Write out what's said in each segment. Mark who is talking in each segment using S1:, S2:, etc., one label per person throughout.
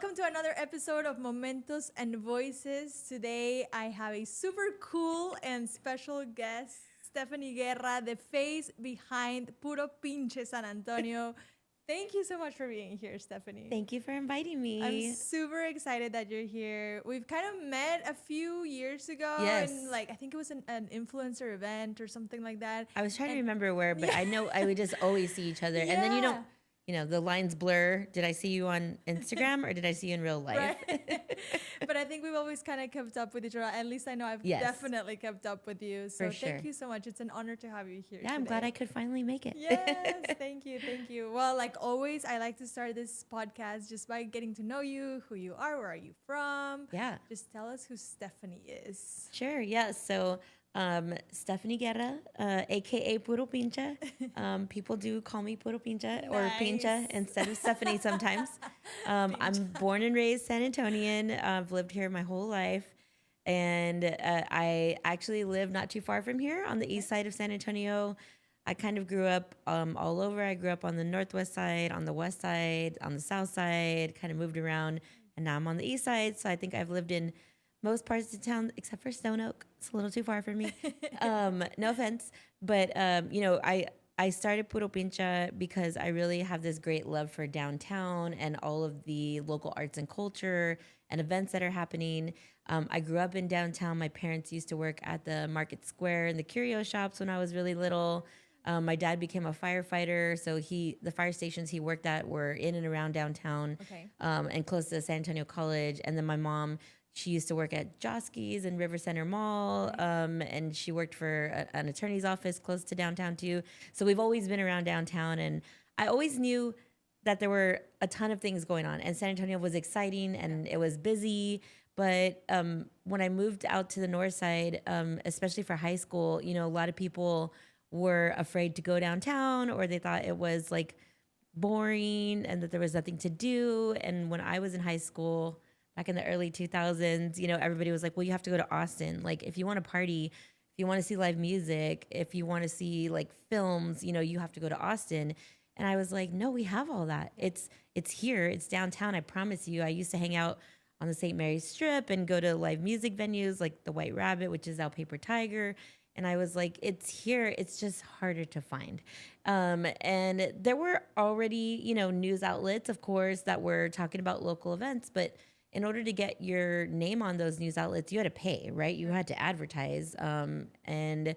S1: welcome to another episode of Momentos and Voices. Today I have a super cool and special guest, Stephanie Guerra, the face behind Puro Pinche San Antonio. Thank you so much for being here, Stephanie.
S2: Thank you for inviting me.
S1: I'm super excited that you're here. We've kind of met a few years ago.
S2: Yes.
S1: And I think it was an influencer event or something like that.
S2: I was trying to remember where, but I know I would just always see each other.
S1: Yeah.
S2: And then the lines blur. Did I see you on Instagram or did I see you in real life?
S1: Right. But I think we've always kind of kept up with each other. At least I know I've definitely kept up with you. So thank you so much. It's an honor to have you here.
S2: Yeah, I'm glad I could finally make it.
S1: Yes, thank you. Thank you. Well, like always, I like to start this podcast just by getting to know you, who you are, where are you from?
S2: Yeah.
S1: Just tell us who Stephanie is.
S2: Sure. Yeah. So Stephanie Guerra, aka Puro Pinche. People do call me Puro Pinche or Pinche instead of Stephanie sometimes. I'm born and raised San Antonian. I've lived here my whole life. And I actually live not too far from here on the east side of San Antonio. I kind of grew up all over. I grew up on the northwest side, on the west side, on the south side, kind of moved around. And now I'm on the east side. So I think I've lived in most parts of town except for Stone Oak. It's a little too far for me. No offense. But, I started Puro Pincha because I really have this great love for downtown and all of the local arts and culture and events that are happening. I grew up in downtown. My parents used to work at the Market Square and the curio shops when I was really little. My dad became a firefighter, so the fire stations he worked at were in and around downtown, and close to San Antonio College. And then my mom, she used to work at Josky's and River Center Mall, and she worked for an attorney's office close to downtown too. So we've always been around downtown, and I always knew that there were a ton of things going on, and San Antonio was exciting and it was busy. But when I moved out to the north side, especially for high school, a lot of people were afraid to go downtown, or they thought it was like boring and that there was nothing to do. And when I was in high school, back in the early 2000s, everybody was like, well, you have to go to Austin. Like, if you want to party, if you want to see live music, if you want to see like films, you have to go to Austin. And I was like, no, we have all that. It's here. It's downtown. I promise you. I used to hang out on the St. Mary's Strip and go to live music venues like the White Rabbit, which is now Paper Tiger. And I was like, it's here. It's just harder to find. And there were already, news outlets, of course, that were talking about local events. But in order to get your name on those news outlets, you had to pay, right? You had to advertise. And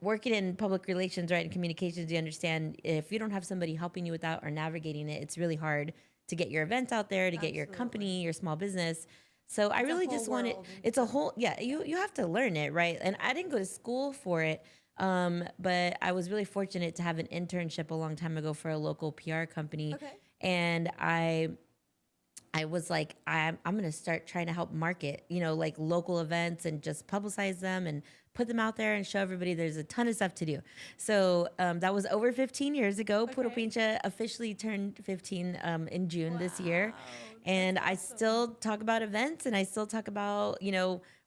S2: working in public relations, right, and communications, you understand if you don't have somebody helping you with that or navigating it, it's really hard to get your events out there, to get your company, your small business. So I really just wanted, it's a whole, you have to learn it, right? And I didn't go to school for it, but I was really fortunate to have an internship a long time ago for a local PR company.
S1: Okay.
S2: And I was like, I'm going to start trying to help market, like local events and just publicize them and put them out there and show everybody there's a ton of stuff to do. So that was over 15 years ago. Puro Pinche officially turned 15 in June this year. And I still talk about events, and I still talk about,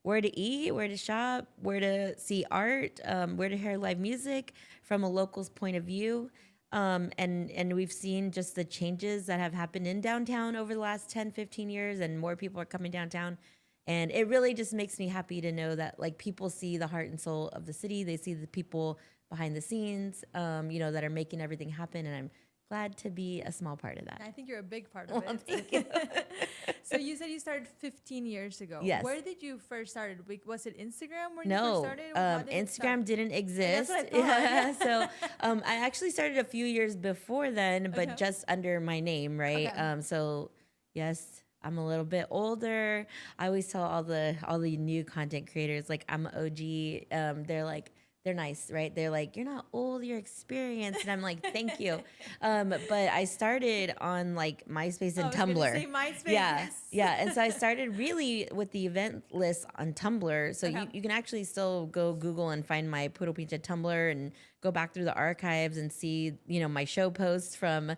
S2: where to eat, where to shop, where to see art, where to hear live music from a local's point of view. And we've seen just the changes that have happened in downtown over the last 10, 15 years, and more people are coming downtown. And it really just makes me happy to know that like people see the heart and soul of the city. They see the people behind the scenes, that are making everything happen. And I'm glad to be a small part of that.
S1: I think you're a big part of it.
S2: Thank you.
S1: So you said you started 15 years ago.
S2: Yes.
S1: Where did you first start? Was it Instagram when you
S2: No,
S1: first started?
S2: Instagram didn't exist.
S1: That's what I thought.
S2: So I actually started a few years before then, but just under my name, right?
S1: Okay.
S2: So yes, I'm a little bit older. I always tell all the new content creators, like, I'm an OG. They're nice, right? They're like, you're not old, you're experienced. And I'm like, thank you. But I started on like MySpace and Tumblr.
S1: Say MySpace.
S2: Yeah. Yeah. And so I started really with the event list on Tumblr. So you can actually still go Google and find my Puro Pinche Tumblr and go back through the archives and see, my show posts from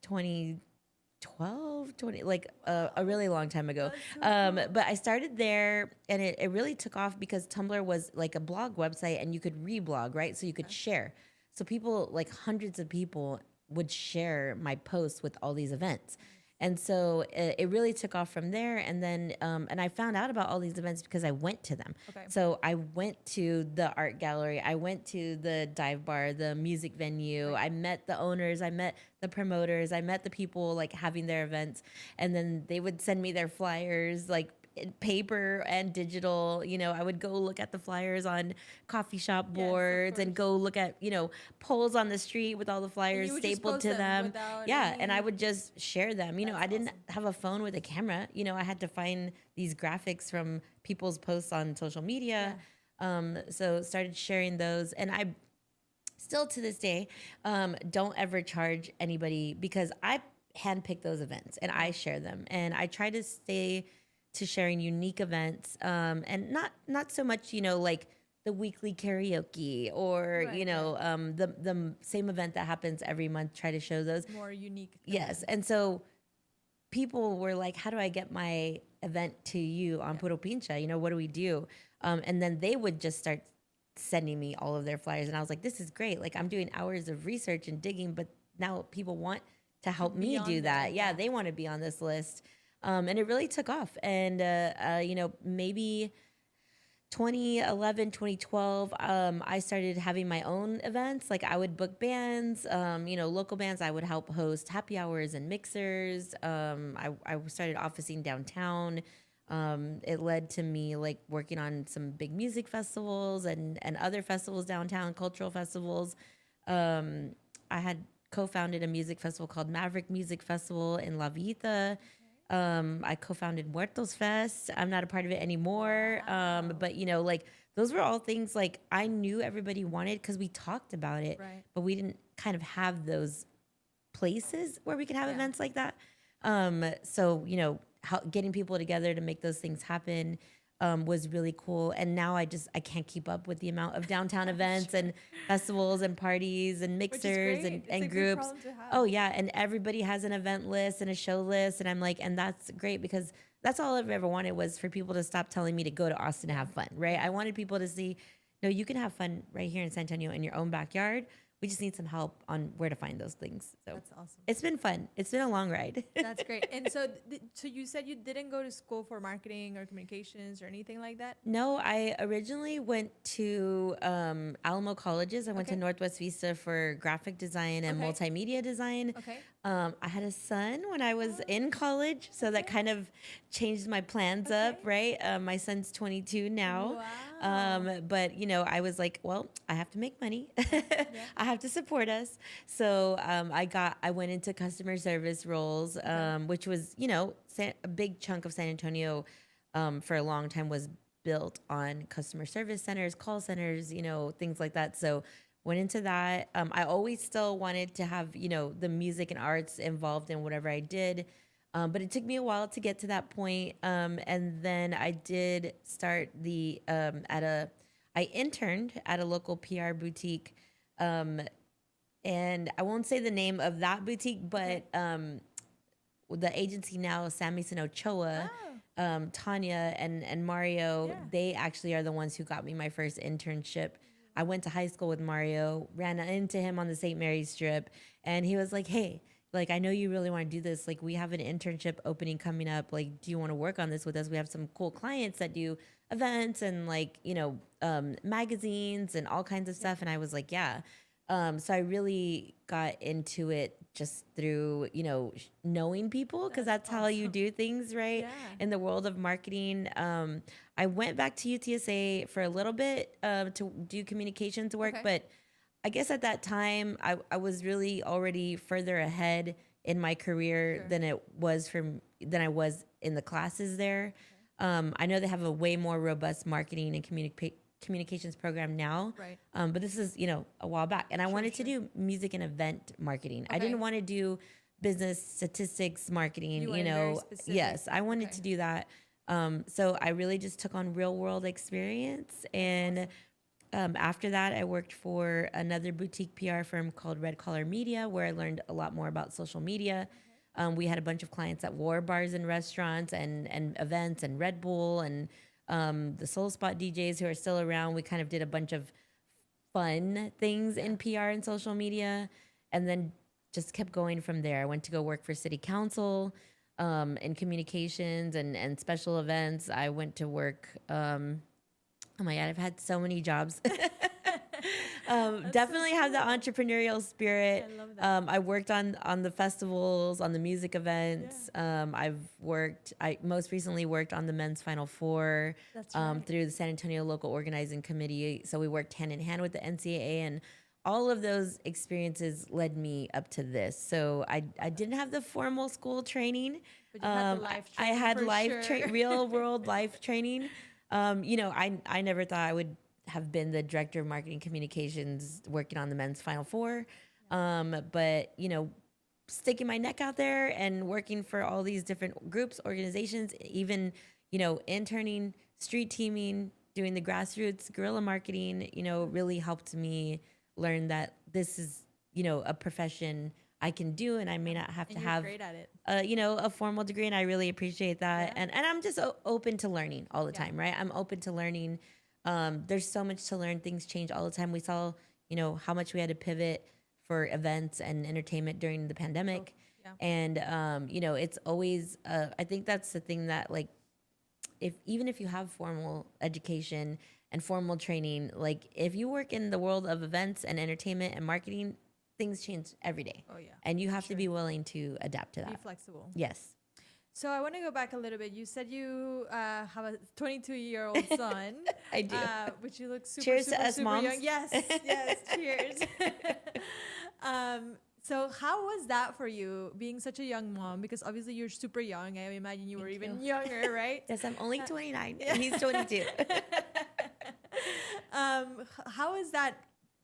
S2: 2012, 20, like a really long time ago. But I started there, and it really took off because Tumblr was like a blog website, and you could reblog, right? So you could share. So people, like hundreds of people, would share my posts with all these events. And so it really took off from there. And then, and I found out about all these events because I went to them.
S1: Okay.
S2: So I went to the art gallery, I went to the dive bar, the music venue.
S1: Right.
S2: I met the owners, I met the promoters, I met the people like having their events. And then they would send me their flyers, like paper and digital. I would go look at the flyers on coffee shop boards and go look at, poles on the street with all the flyers stapled to them. Yeah. And I would just share them. I didn't have a phone with a camera. I had to find these graphics from people's posts on social media. So started sharing those. And I still to this day don't ever charge anybody because I handpick those events and I share them. And I try to stay to sharing unique events, and not so much, like the weekly karaoke or, the same event that happens every month, try to show those.
S1: More unique.
S2: Yes. And so people were like, how do I get my event to you on Puro Pinche? What do we do? And then they would just start sending me all of their flyers. And I was like, this is great. Like I'm doing hours of research and digging, but now people want to help me do that. Yeah, they want to be on this list. And it really took off. And, maybe 2011, 2012, I started having my own events. Like I would book bands, local bands. I would help host happy hours and mixers. I started officing downtown. It led to me like working on some big music festivals and other festivals downtown, cultural festivals. I had co-founded a music festival called Maverick Music Festival in La Vita. I co-founded Muertos Fest. I'm not a part of it anymore. But like those were all things like I knew everybody wanted because we talked about it, but we didn't kind of have those places where we could have events like that. So, getting people together to make those things happen was really cool. And now I can't keep up with the amount of downtown events and festivals and parties and mixers and groups. Oh yeah. And everybody has an event list and a show list. And I'm like, and that's great because that's all I've ever wanted was for people to stop telling me to go to Austin to have fun, right? I wanted people to see, no, you can have fun right here in San Antonio in your own backyard. We just need some help on where to find those things. So
S1: that's awesome.
S2: It's been fun. It's been a long ride.
S1: That's great. And so you said you didn't go to school for marketing or communications or anything like that?
S2: No, I originally went to Alamo Colleges. I went to Northwest Vista for graphic design and multimedia design.
S1: Okay.
S2: I had a son when I was in college, so that kind of changed my plans up, right? My son's 22 now.
S1: Wow.
S2: But, I was like, well, I have to make money. I have to support us. So I went into customer service roles, which was, a big chunk of San Antonio for a long time was built on customer service centers, call centers, things like that. So went into that. I always still wanted to have, the music and arts involved in whatever I did. But it took me a while to get to that point. And then I did start I interned at a local PR boutique. And I won't say the name of that boutique, but the agency now, Sammy Sin Ochoa, Tanya and Mario, they actually are the ones who got me my first internship. I went to high school with Mario, ran into him on the St. Mary's Strip, and he was like, hey, like, I know you really want to do this. Like, we have an internship opening coming up. Like, do you want to work on this with us? We have some cool clients that do events and like, magazines and all kinds of stuff. And I was like, yeah. So I really got into it just through, knowing people, because that's how you do things, right?
S1: Yeah.
S2: In the world of marketing. I went back to UTSA for a little bit to do communications work, but I guess at that time I was really already further ahead in my career than I was in the classes there. I know they have a way more robust marketing and communications program now.
S1: Right.
S2: But this is, a while back. And I wanted to do music and event marketing. I didn't want to do business statistics marketing, Yes, I wanted to do that. So I really just took on real world experience. And after that, I worked for another boutique PR firm called Red Collar Media, where I learned a lot more about social media. We had a bunch of clients at war bars and restaurants and events and Red Bull and the Soul Spot DJs who are still around. We kind of did a bunch of fun things in PR and social media. And then just kept going from there. I went to go work for city council in communications and special events. I went to work. Oh my God, I've had so many jobs. Definitely have the entrepreneurial spirit.
S1: I love that.
S2: I worked on the festivals, on the music events. I most recently worked on the men's Final Four
S1: That's right.
S2: through the San Antonio Local Organizing Committee. So we worked hand in hand with the NCAA, and all of those experiences led me up to this. So I didn't have the formal school training.
S1: But you had the life
S2: I
S1: training
S2: had
S1: for
S2: life
S1: sure.
S2: real world life training. I never thought I would have been the director of marketing communications working on the men's Final Four. But, sticking my neck out there and working for all these different groups, organizations, even, interning, street teaming, doing the grassroots guerrilla marketing, really helped me learn that this is, a profession I can do, and I may not have
S1: And
S2: to
S1: you're
S2: have
S1: great at it.
S2: a formal degree, and I really appreciate that.
S1: Yeah.
S2: And I'm just open to learning all the
S1: Yeah.
S2: time, right? I'm open to learning. There's so much to learn. Things change all the time. We saw, how much we had to pivot for events and entertainment during the pandemic.
S1: Yeah.
S2: And, it's always, I think that's the thing that, like, even if you have formal education and formal training, like, if you work in the world of events and entertainment and marketing, things change every day.
S1: Oh yeah.
S2: And you have
S1: Sure.
S2: to be willing to adapt to
S1: Be
S2: that.
S1: flexible.
S2: Yes.
S1: So I want to go back a little bit. You said you have a 22-year-old son.
S2: I do.
S1: Which you look super,
S2: Cheers
S1: super,
S2: to us
S1: super
S2: moms.
S1: young. Yes, yes, cheers. So how was that for you, being such a young mom? Because obviously you're super young. I imagine you were even younger, right?
S2: Yes, I'm only 29 and he's 22.
S1: How is that?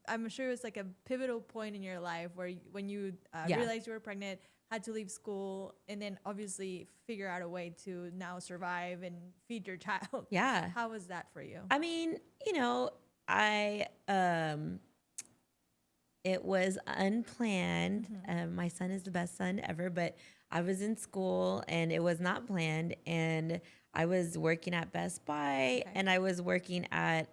S1: I'm sure it was like a pivotal point in your life where when you
S2: Yeah.
S1: realized you were pregnant, had to leave school, and then obviously figure out a way to now survive and feed your child.
S2: Yeah.
S1: How was that for you?
S2: I mean, I it was unplanned. My son is the best son ever, but I was in school and it was not planned, and I was working at Best Buy.
S1: Okay.
S2: And I was working at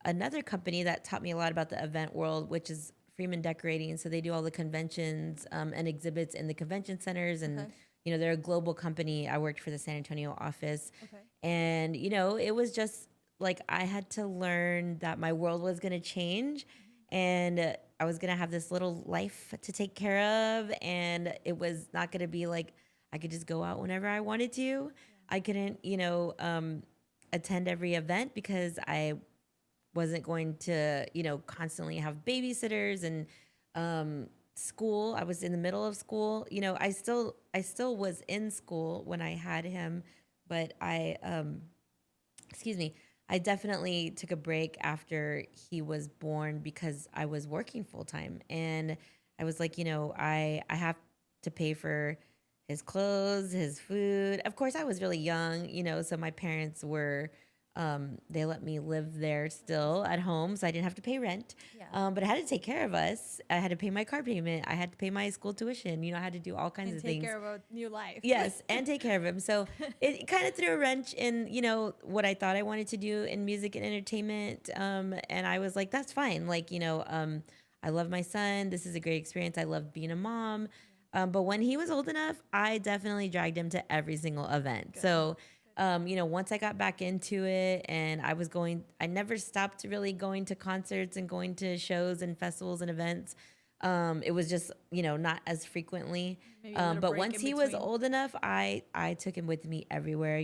S2: another company that taught me a lot about the event world, which is Freeman Decorating. So they do all the conventions and exhibits in the convention centers. And,
S1: Okay.
S2: they're a global company. I worked for the San Antonio office.
S1: Okay.
S2: And, it was just like I had to learn that my world was going to change. And I was going to have this little life to take care of. And it was not going to be like I could just go out whenever I wanted to. Yeah. I couldn't, attend every event because I wasn't going to, constantly have babysitters and school. I was in the middle of school. I still was in school when I had him, but I definitely took a break after he was born because I was working full time, and I was like, I have to pay for his clothes, his food. Of course, I was really young, so my parents were, they let me live there still at home, so I didn't have to pay rent.
S1: Yeah.
S2: But I had to take care of us. I had to pay my car payment. I had to pay my school tuition. I had to do all kinds
S1: And
S2: of
S1: take
S2: things.
S1: care of a new life.
S2: Yes, and take care of him. So it kind of threw a wrench in, what I thought I wanted to do in music and entertainment. And I was like, that's fine. Like, I love my son. This is a great experience. I love being a mom. But when he was old enough, I definitely dragged him to every single event.
S1: Good.
S2: So, once I got back into it and I never stopped really going to concerts and going to shows and festivals and events. It was just, not as frequently.
S1: Maybe a little
S2: But
S1: break
S2: once
S1: in
S2: he was
S1: between.
S2: old enough, I took him with me everywhere.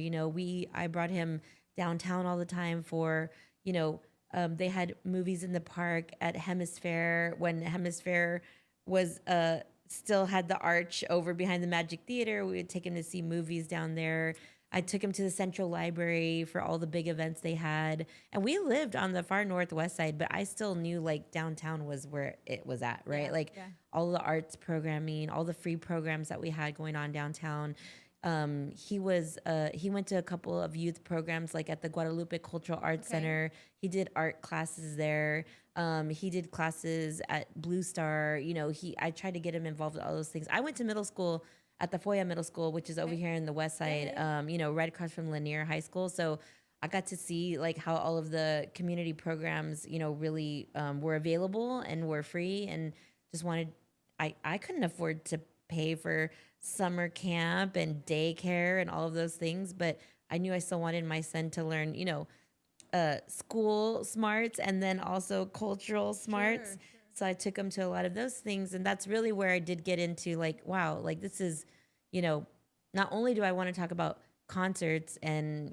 S2: I brought him downtown all the time for, they had movies in the park at Hemisphere when Hemisphere was, still had the arch over behind the Magic Theater. We would take him to see movies down there. I took him to the Central Library for all the big events they had. And we lived on the far northwest side, but I still knew like downtown was where it was at, right? All the arts programming, all the free programs that we had going on downtown. He went to a couple of youth programs like at the Guadalupe Cultural Arts Center. He did art classes there. He did classes at Blue Star. I tried to get him involved with all those things. I went to middle school at the Foya Middle School, which is over here in the west side, right across from Lanier High School. So I got to see like how all of the community programs, really were available and were free, and just I couldn't afford to pay for summer camp and daycare and all of those things, but I knew I still wanted my son to learn, school smarts and then also cultural smarts.
S1: Sure.
S2: So I took him to a lot of those things. And that's really where I did get into like, wow, like this is, not only do I want to talk about concerts and,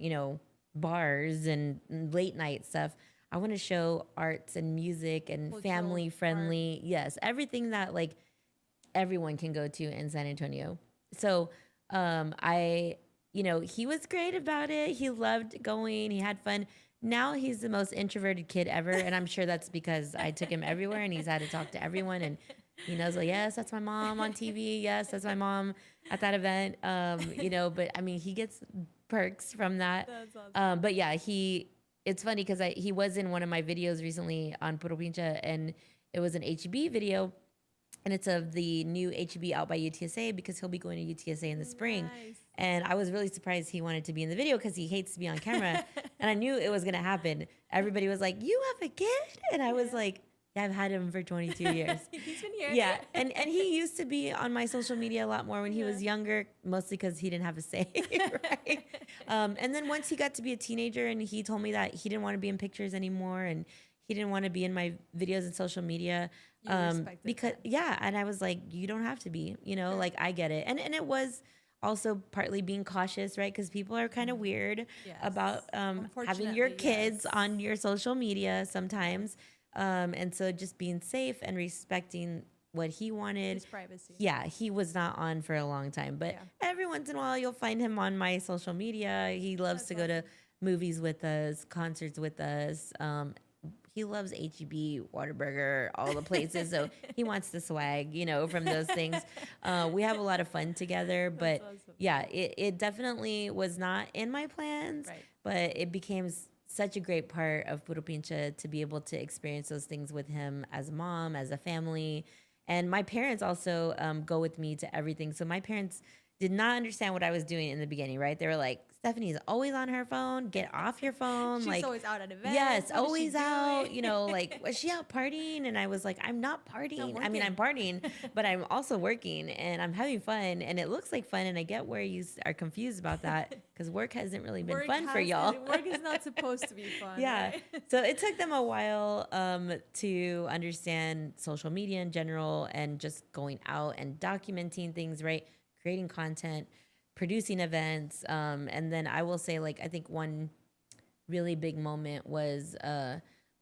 S2: bars and late night stuff, I want to show arts and music and
S1: Cultural
S2: family friendly. Yes. Everything that like everyone can go to in San Antonio. So he was great about it. He loved going. He had fun. Now he's the most introverted kid ever, and I'm sure that's because I took him everywhere, and he's had to talk to everyone, and he knows like, yes, that's my mom on TV. Yes, that's my mom at that event. But I mean, he gets perks from that.
S1: That's awesome.
S2: But yeah, it's funny because he was in one of my videos recently on Puro Pinche, and it was an HEB video. And it's of the new HEB out by UTSA because he'll be going to UTSA in the spring.
S1: Nice.
S2: And I was really surprised he wanted to be in the video because he hates to be on camera. And I knew it was going to happen. Everybody was like, you have a kid? And I was like, yeah, I've had him for 22 years.
S1: He's been here.
S2: Yeah. And he used to be on my social media a lot more when he was younger, mostly because he didn't have a say, right? And then once he got to be a teenager and he told me that he didn't want to be in pictures anymore and he didn't want to be in my videos and social media. Because and I was like, you don't have to be, like I get it. And it was also partly being cautious, right? Because people are kind of weird about having your kids on your social media sometimes. And so just being safe and respecting what he wanted.
S1: His privacy.
S2: Yeah, he was not on for a long time. But every once in a while you'll find him on my social media. He loves to go to movies with us, concerts with us. He loves HEB, Whataburger, all the places. So he wants the swag, from those things. We have a lot of fun together. But it definitely was not in my plans.
S1: Right.
S2: But it became such a great part of Puro Pinche to be able to experience those things with him as a mom, as a family. And my parents also go with me to everything. So my parents did not understand what I was doing in the beginning, right? They were like, Stephanie's always on her phone. Get off your phone.
S1: She's always out at events.
S2: Yes, always out. Was she out partying? And I was like, I'm not partying. I mean, I'm partying, but I'm also working and I'm having fun. And it looks like fun. And I get where you are confused about that because work hasn't really been fun for y'all.
S1: Work is not supposed to be fun.
S2: Yeah.
S1: Right?
S2: So it took them a while to understand social media in general and just going out and documenting things, right? Creating content, producing events. And then I will say, like, I think one really big moment was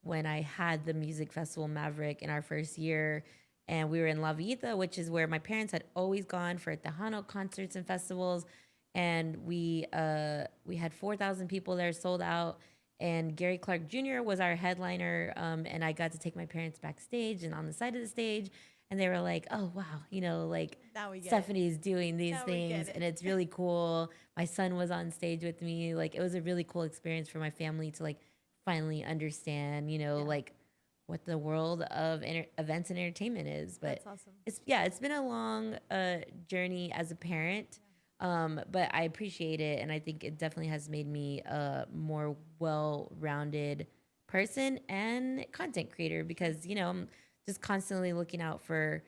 S2: when I had the music festival Maverick in our first year. And we were in La Villita, which is where my parents had always gone for Tejano concerts and festivals. And we had 4,000 people there, sold out. And Gary Clark Jr. was our headliner. And I got to take my parents backstage and on the side of the stage. And they were like, oh, wow, like Stephanie's doing these things and it's really cool. My son was on stage with me. Like, it was a really cool experience for my family to like finally understand, like what the world of events and entertainment is. But
S1: that's awesome.
S2: It's been a long journey as a parent. But I appreciate it. And I think it definitely has made me a more well-rounded person and content creator because, I'm just constantly looking out for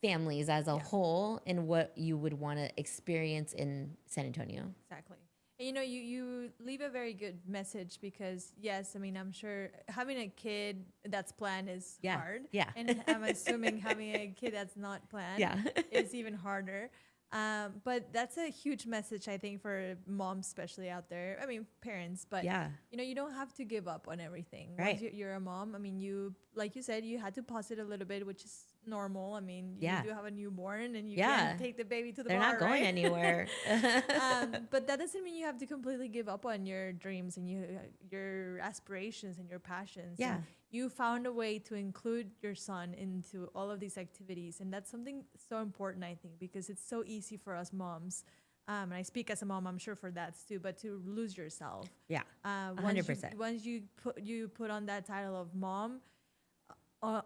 S2: families as a whole and what you would want to experience in San Antonio.
S1: Exactly. And you leave a very good message because, yes, I mean, I'm sure having a kid that's planned is hard.
S2: Yeah.
S1: And I'm assuming having a kid that's not planned is even harder. But that's a huge message, I think, for moms, especially out there. I mean, parents, but you don't have to give up on everything.
S2: Right.
S1: Once you're a mom, I mean, like you said, you had to pause it a little bit, which is normal. I mean, you do have a newborn and you can take the baby to the bar.
S2: They're not going anywhere.
S1: But that doesn't mean you have to completely give up on your dreams and your aspirations and your passions.
S2: Yeah.
S1: And you found a way to include your son into all of these activities. And that's something so important, I think, because it's so easy for us moms. And I speak as a mom, I'm sure for that too, but to lose yourself.
S2: Yeah. 100%.
S1: Once you put on that title of mom,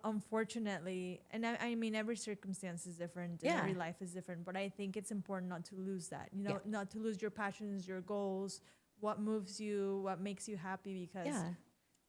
S1: unfortunately, and I mean, every circumstance is different and every life is different, but I think it's important not to lose that, not to lose your passions, your goals, what moves you, what makes you happy, because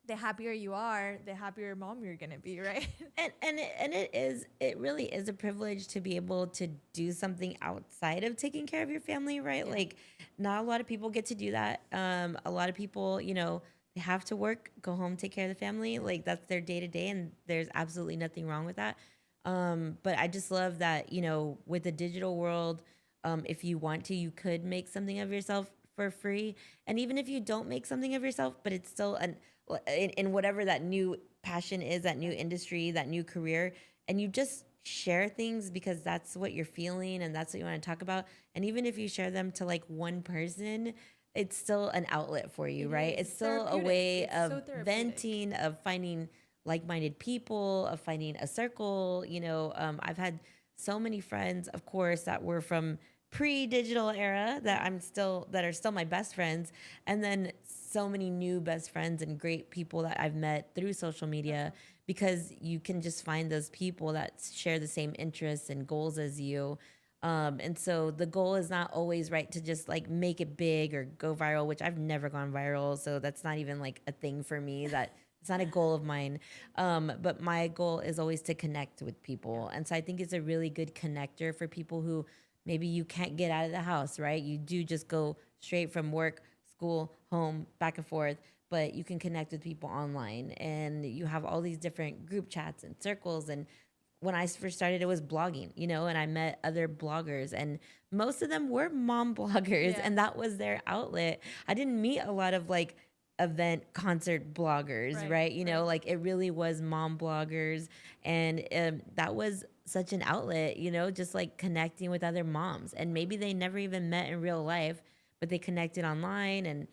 S1: the happier you are, the happier mom you're gonna be, right?
S2: It really is a privilege to be able to do something outside of taking care of your family, right?
S1: Yeah.
S2: Like, not a lot of people get to do that. A lot of people, they have to work, go home, take care of the family. Like, that's their day to day, and there's absolutely nothing wrong with that. But I just love that, with the digital world, if you want to, you could make something of yourself for free. And even if you don't make something of yourself, but it's still in whatever that new passion is, that new industry, that new career, and you just share things because that's what you're feeling and that's what you want to talk about. And even if you share them to like one person, it's still an outlet for you, right?
S1: Is.
S2: It's still a way
S1: It's
S2: of
S1: so therapeutic.
S2: venting, of finding like-minded people, of finding a circle. I've had so many friends, of course, that were from pre-digital era that are still my best friends, and then so many new best friends and great people that I've met through social media, because you can just find those people that share the same interests and goals as you. And so the goal is not always right to just like make it big or go viral, which I've never gone viral, so that's not even like a thing for me. That it's not a goal of mine. But my goal is always to connect with people. And so I think it's a really good connector for people who maybe you can't get out of the house, right? You do just go straight from work, school, home, back and forth, but you can connect with people online, and you have all these different group chats and circles. And when I first started, it was blogging, and I met other bloggers, and most of them were mom bloggers, and that was their outlet. I didn't meet a lot of like event concert bloggers, right? Like it really was mom bloggers, and that was such an outlet, just like connecting with other moms. And maybe they never even met in real life, but they connected online, and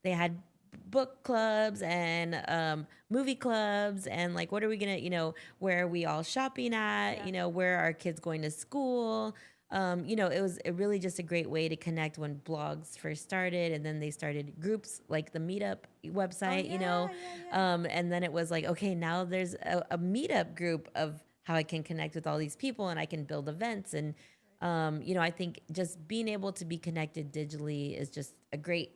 S2: they had book clubs and movie clubs, and like, what are we gonna, where are we all shopping at, where are our kids going to school. It was really just a great way to connect when blogs first started, and then they started groups like the Meetup website, and then it was like, okay, now there's a Meetup group of how I can connect with all these people, and I can build events. And I think just being able to be connected digitally is just a great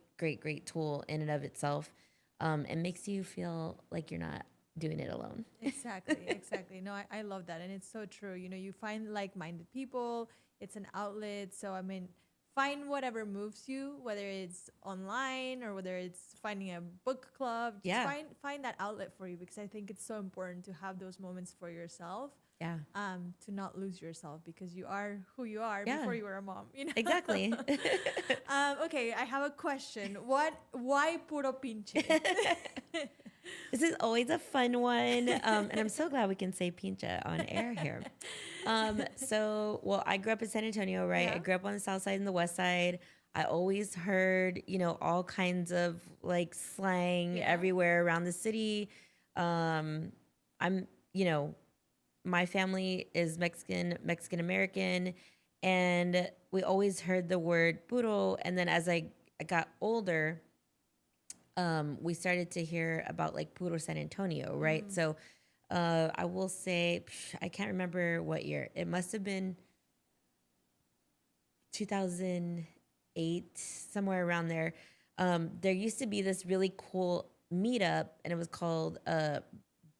S2: tool in and of itself. It makes you feel like you're not doing it alone.
S1: Exactly. No, I love that. And it's so true. You find like-minded people, it's an outlet. So, I mean, find whatever moves you, whether it's online or whether it's finding a book club. Just find that outlet for you, because I think it's so important to have those moments for yourself.
S2: Yeah.
S1: To not lose yourself, because you are who you are before you were a mom.
S2: Exactly.
S1: Okay, I have a question. Why Puro Pinche?
S2: This is always a fun one, and I'm so glad we can say pinche on air here. I grew up in San Antonio, right? I grew up on the south side and the west side. I always heard, all kinds of like slang everywhere around the city. My family is Mexican American, and we always heard the word puro. And then as I got older, we started to hear about like Puro San Antonio, right? So I will say, I can't remember what year. It must have been 2008, somewhere around there. There used to be this really cool meetup, and it was called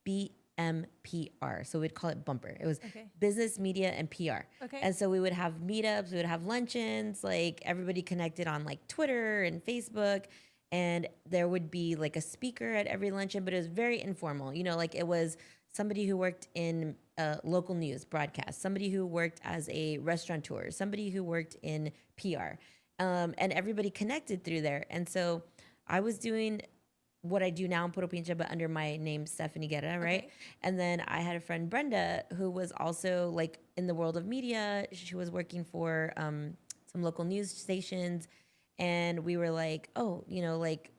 S2: BMPR. So we'd call it Bumper. It was business, media, and PR.
S1: Okay.
S2: And so we would have meetups, we would have luncheons, like everybody connected on like Twitter and Facebook. And there would be like a speaker at every luncheon, but it was very informal. Like it was somebody who worked in local news broadcast, somebody who worked as a restaurateur, somebody who worked in PR. And everybody connected through there. And so I was doing what I do now in Puro Pinche, but under my name, Stephanie Guerra, right? Okay. And then I had a friend, Brenda, who was also like in the world of media. She was working for some local news stations. And we were like, oh, like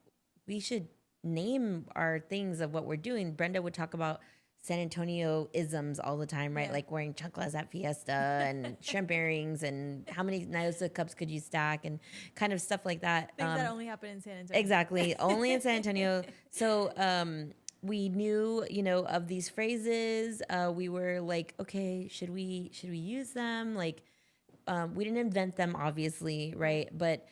S2: we should name our things of what we're doing. Brenda would talk about San Antonio isms all the time, right? Like wearing chanclas at Fiesta and shrimp earrings and how many Nyosa cups could you stack and kind of stuff like that.
S1: Things that only happen in San Antonio.
S2: Exactly. Only in San Antonio. So we knew, of these phrases. We were like, okay, should we use them? Like, we didn't invent them, obviously, right? But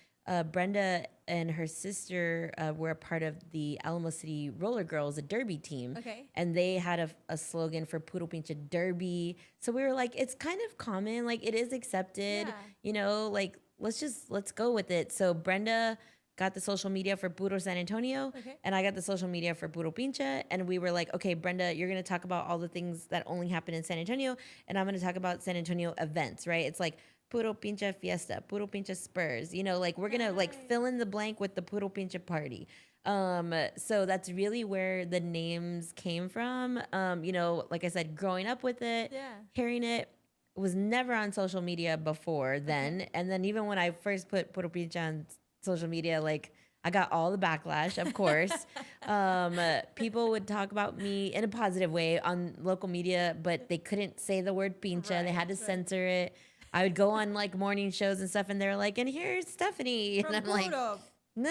S2: Brenda and her sister were a part of the Alamo City Roller Girls, a derby team.
S1: Okay.
S2: And they had a slogan for Puro Pinche Derby. So we were like, it's kind of common, like it is accepted, like let's go with it. So Brenda got the social media for Puro San Antonio, and I got the social media for Puro Pinche. And we were like, okay, Brenda, you're going to talk about all the things that only happen in San Antonio, and I'm going to talk about San Antonio events, right? It's like Puro Pinche Fiesta, Puro Pinche Spurs, like we're going to like fill in the blank with the Puro Pinche party. So that's really where the names came from. Like I said, growing up with it, hearing it, was never on social media before then. And then even when I first put Puro Pinche on social media, like I got all the backlash, of course. People would talk about me in a positive way on local media, but they couldn't say the word pinche. They had to censor it. I would go on like morning shows and stuff, and they're like, and here's Stephanie.
S1: From
S2: and I'm
S1: Puro.
S2: like, nah.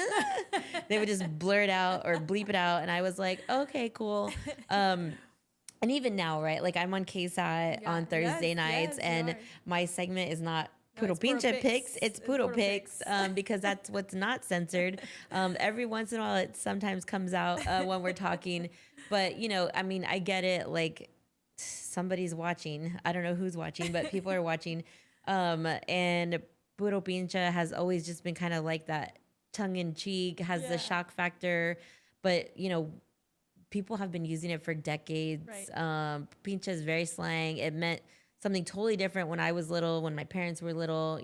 S2: They would just blur it out or bleep it out. And I was like, okay, cool. And even now, right? Like I'm on KSAT on Thursday nights, and my segment is not Puro Pinche Picks. It's Puro Picks because that's what's not censored. Every once in a while, it sometimes comes out when we're talking. But, I get it. Like somebody's watching. I don't know who's watching, but people are watching. And Puro Pinche has always just been kind of like that tongue-in-cheek, has the shock factor. But, people have been using it for decades. Pinche is very slang. It meant something totally different when I was little, when my parents were little,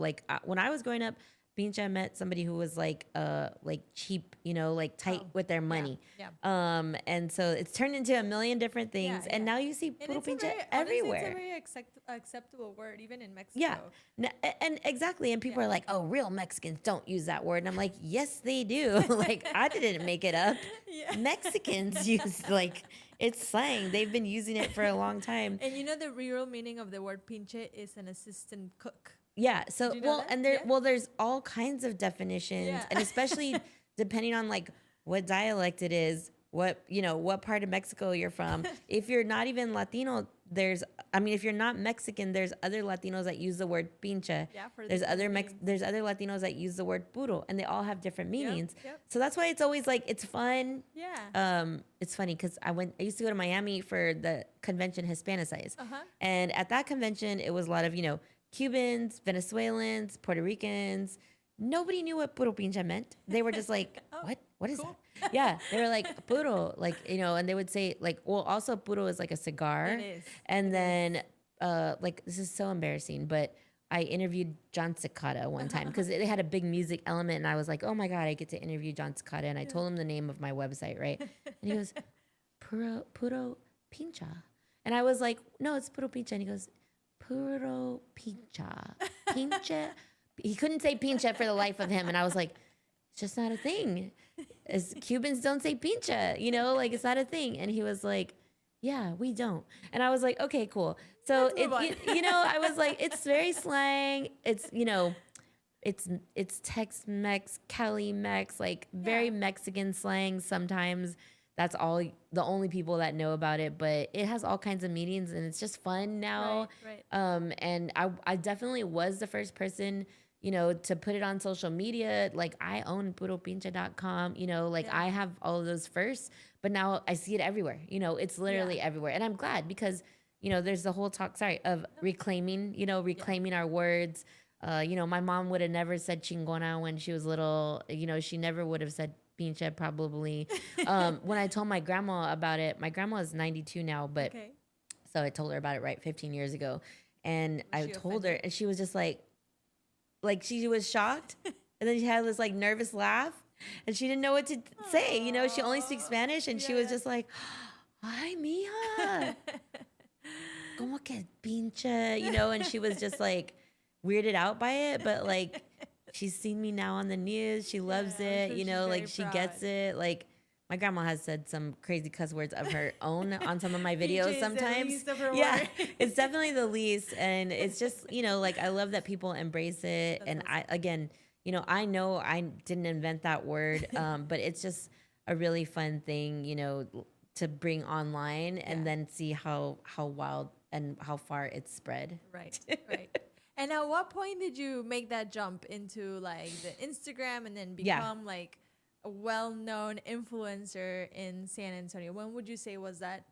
S2: like when I was growing up, pinche meant somebody who was like cheap, like tight with their money. And so it's turned into a million different things. And now you see Puro Pinche everywhere.
S1: It's a very acceptable word, even in Mexico.
S2: Yeah. And exactly. And people are like, oh, real Mexicans don't use that word. And I'm like, yes, they do. Like, I didn't make it up. Mexicans use it's slang. They've been using it for a long time.
S1: And the real meaning of the word pinche is an assistant cook.
S2: Yeah. So, there's all kinds of definitions, and especially depending on like what dialect it is, what part of Mexico you're from. If you're not even Latino, if you're not Mexican, there's other Latinos that use the word pinche. There's other Latinos that use the word puro, and they all have different meanings. So that's why it's always like, it's fun. It's funny because I used to go to Miami for the convention Hispanicize. And at that convention, it was a lot of, Cubans, Venezuelans, Puerto Ricans. Nobody knew what Puro Pinche meant. They were just like, what is that? Yeah, they were like, puro, and they would say also puro is like a cigar.
S1: It is.
S2: And then this is so embarrassing, but I interviewed John Cicada one time because they had a big music element, and I was like, oh my God, I get to interview John Cicada. And I told him the name of my website, right? And he goes, Puro Pinche. And I was like, no, it's Puro Pinche. And he goes, Puro Pinche. Pinche. He couldn't say pinche for the life of him. And I was like, it's just not a thing. As Cubans don't say pinche, it's not a thing. And he was like, yeah, we don't. And I was like, okay, cool. So I was like, it's very slang. It's, it's Tex-Mex, Cali-Mex, very Mexican slang sometimes. That's the only people that know about it, but it has all kinds of meanings, and it's just fun now. Right. And I definitely was the first person, to put it on social media. Like I own puropinche.com, I have all of those first, but now I see it everywhere. It's literally everywhere. And I'm glad because, there's the whole talk, of reclaiming, reclaiming our words. My mom would have never said chingona when she was little. She never would have said pinche probably. When I told my grandma about it, my grandma is 92 now, but so I told her about it 15 years ago. And I told her, and she was just like she was shocked. And then she had this nervous laugh, and she didn't know what to say. She only speaks Spanish, and she was just like, ay, mija, como que pinche, and she was just weirded out by it. But she's seen me now on the news. She loves it, she gets it. My grandma has said some crazy cuss words of her own on some of my videos sometimes. It's definitely the least. And it's just, I love that people embrace it. And I know I didn't invent that word, but it's just a really fun thing, to bring online and then see how wild and how far it's spread.
S1: Right. And at what point did you make that jump into like the Instagram and then
S2: Yeah.
S1: become like a well-known influencer in San Antonio? When would you say was that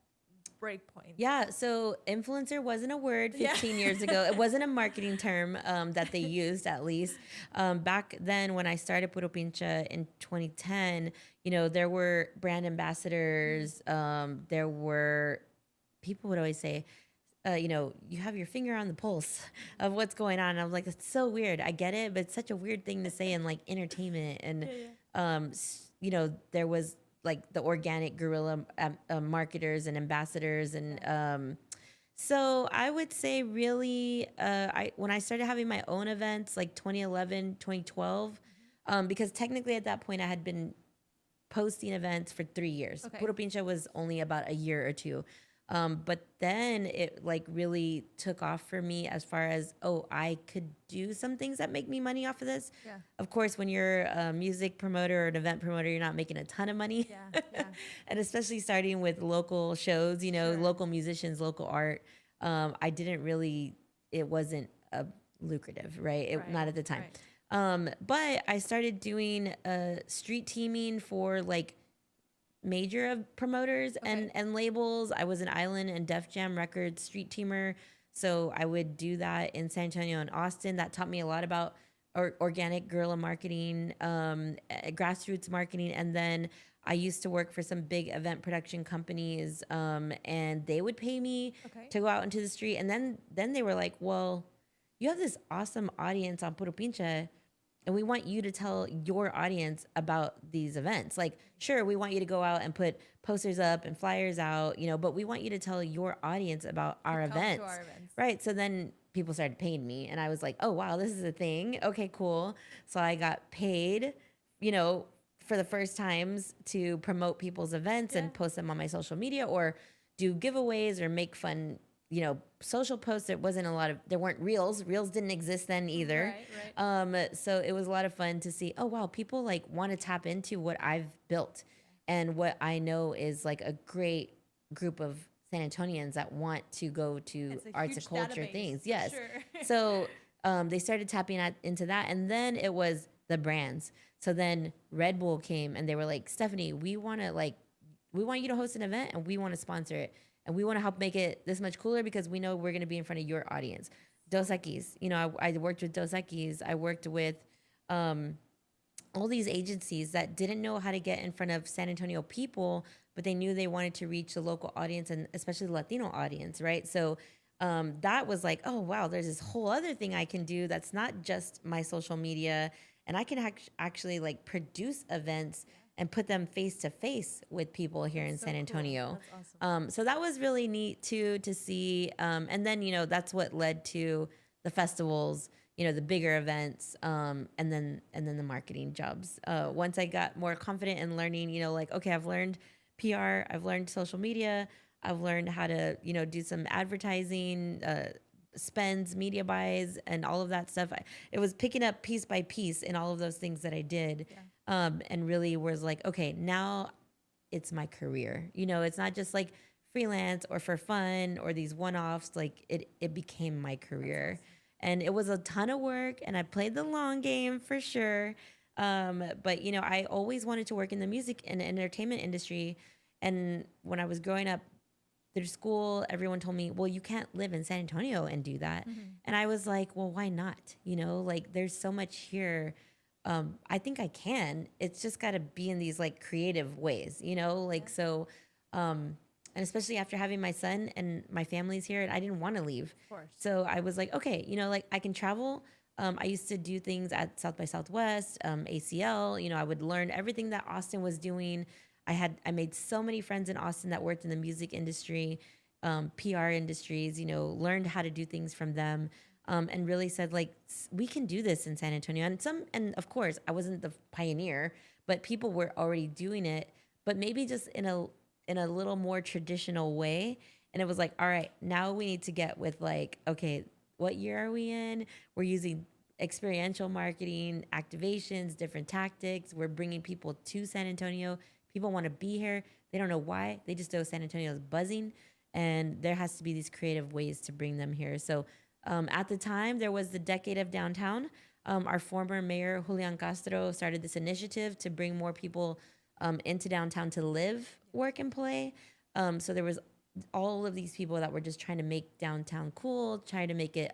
S1: break point?
S2: Yeah, so influencer wasn't a word
S1: Yeah.
S2: 15 years ago. It wasn't a marketing term that they used, at least. Back then, when I started Puro Pinche in 2010, you know, there were brand ambassadors. There were, people would always say, you know, you have your finger on the pulse of what's going on. And I was like, it's so weird. I get it, but it's such a weird thing to say in like entertainment. And, you know, there was like the organic guerrilla marketers and ambassadors. And so I would say really, when I started having my own events, like 2011, 2012, because technically at that point I had been posting events for 3 years.
S1: Okay.
S2: Puro Pinche was only about a year or two. But then it like really took off for me as far as, oh, I could do some things that make me money off of this.
S1: Yeah.
S2: Of course, when you're a music promoter or an event promoter, you're not making a ton of money.
S1: Yeah, yeah.
S2: And especially starting with local shows, you know,
S1: Sure.
S2: local musicians, local art. I didn't really, it wasn't lucrative, right?
S1: Right,
S2: Not at the time.
S1: right.
S2: But I started doing street teaming for like major promoters and labels. I was an Island and Def Jam Records street teamer. So I would do that in San Antonio and Austin. That taught me a lot about organic guerrilla marketing, grassroots marketing. And then I used to work for some big event production companies, and they would pay me to go out into the street. And then they were like, well, you have this awesome audience on Puro Pinche, and we want you to tell your audience about these events. Like, sure, we want you to go out and put posters up and flyers out, you know, but we want you to tell your audience about our events. Right. So then people started paying me, and I was like, oh, wow, this is a thing. Okay, cool. So I got paid, you know, for the first times to promote people's events and post them on my social media or do giveaways or make fun, you know, social posts. There wasn't a lot of, there weren't reels. Reels didn't exist then either. Right. So it was a lot of fun to see, oh, wow, people like want to tap into what I've built and what I know is like a great group of San Antonians that want to go to arts and culture things. Yes. Sure. So they started tapping into that. And then it was the brands. So then Red Bull came and they were like, Stephanie, we want you to host an event and we want to sponsor it. And we want to help make it this much cooler because we know we're going to be in front of your audience. Dos Equis, you know, I worked with Dos Equis. I worked with all these agencies that didn't know how to get in front of San Antonio people, but they knew they wanted to reach the local audience and especially the Latino audience, right? So that was like, oh, wow, there's this whole other thing I can do that's not just my social media. And I can actually like produce events and put them face to face with people here in San Antonio.
S1: Cool. That's awesome.
S2: So that was really neat too to see. And then, you know, that's what led to the festivals, you know, the bigger events, and then the marketing jobs. Once I got more confident in learning, you know, like, okay, I've learned PR, I've learned social media, I've learned how to, you know, do some advertising, spends, media buys, and all of that stuff. It was picking up piece by piece in all of those things that I did. And really was like, okay, now it's my career. You know, it's not just like freelance or for fun or these one-offs. Like it became my career. Awesome. And it was a ton of work and I played the long game for sure. But you know, I always wanted to work in the music and entertainment industry. And when I was growing up through school, everyone told me, well, you can't live in San Antonio and do that. Mm-hmm. And I was like, well, why not? You know, like there's so much here. I think I can. It's just got to be in these like creative ways, you know, like so. And especially after having my son and my family's here, and I didn't want to leave. Of course. So I was like, okay, you know, like I can travel. I used to do things at South by Southwest, ACL. You know, I would learn everything that Austin was doing. I made so many friends in Austin that worked in the music industry, PR industries, you know, learned how to do things from them, and really said like, we can do this in San Antonio. And of course I wasn't the pioneer, but people were already doing it, but maybe just in a little more traditional way. And it was like, all right, now we need to get with like, okay, what year are we in? We're using experiential marketing, activations, different tactics. We're bringing people to San Antonio. People want to be here. They don't know why. They just know San Antonio is buzzing. And there has to be these creative ways to bring them here. So At the time, there was the Decade of Downtown. Our former mayor, Julian Castro, started this initiative to bring more people into downtown to live, work, and play. So there was all of these people that were just trying to make downtown cool, trying to make it,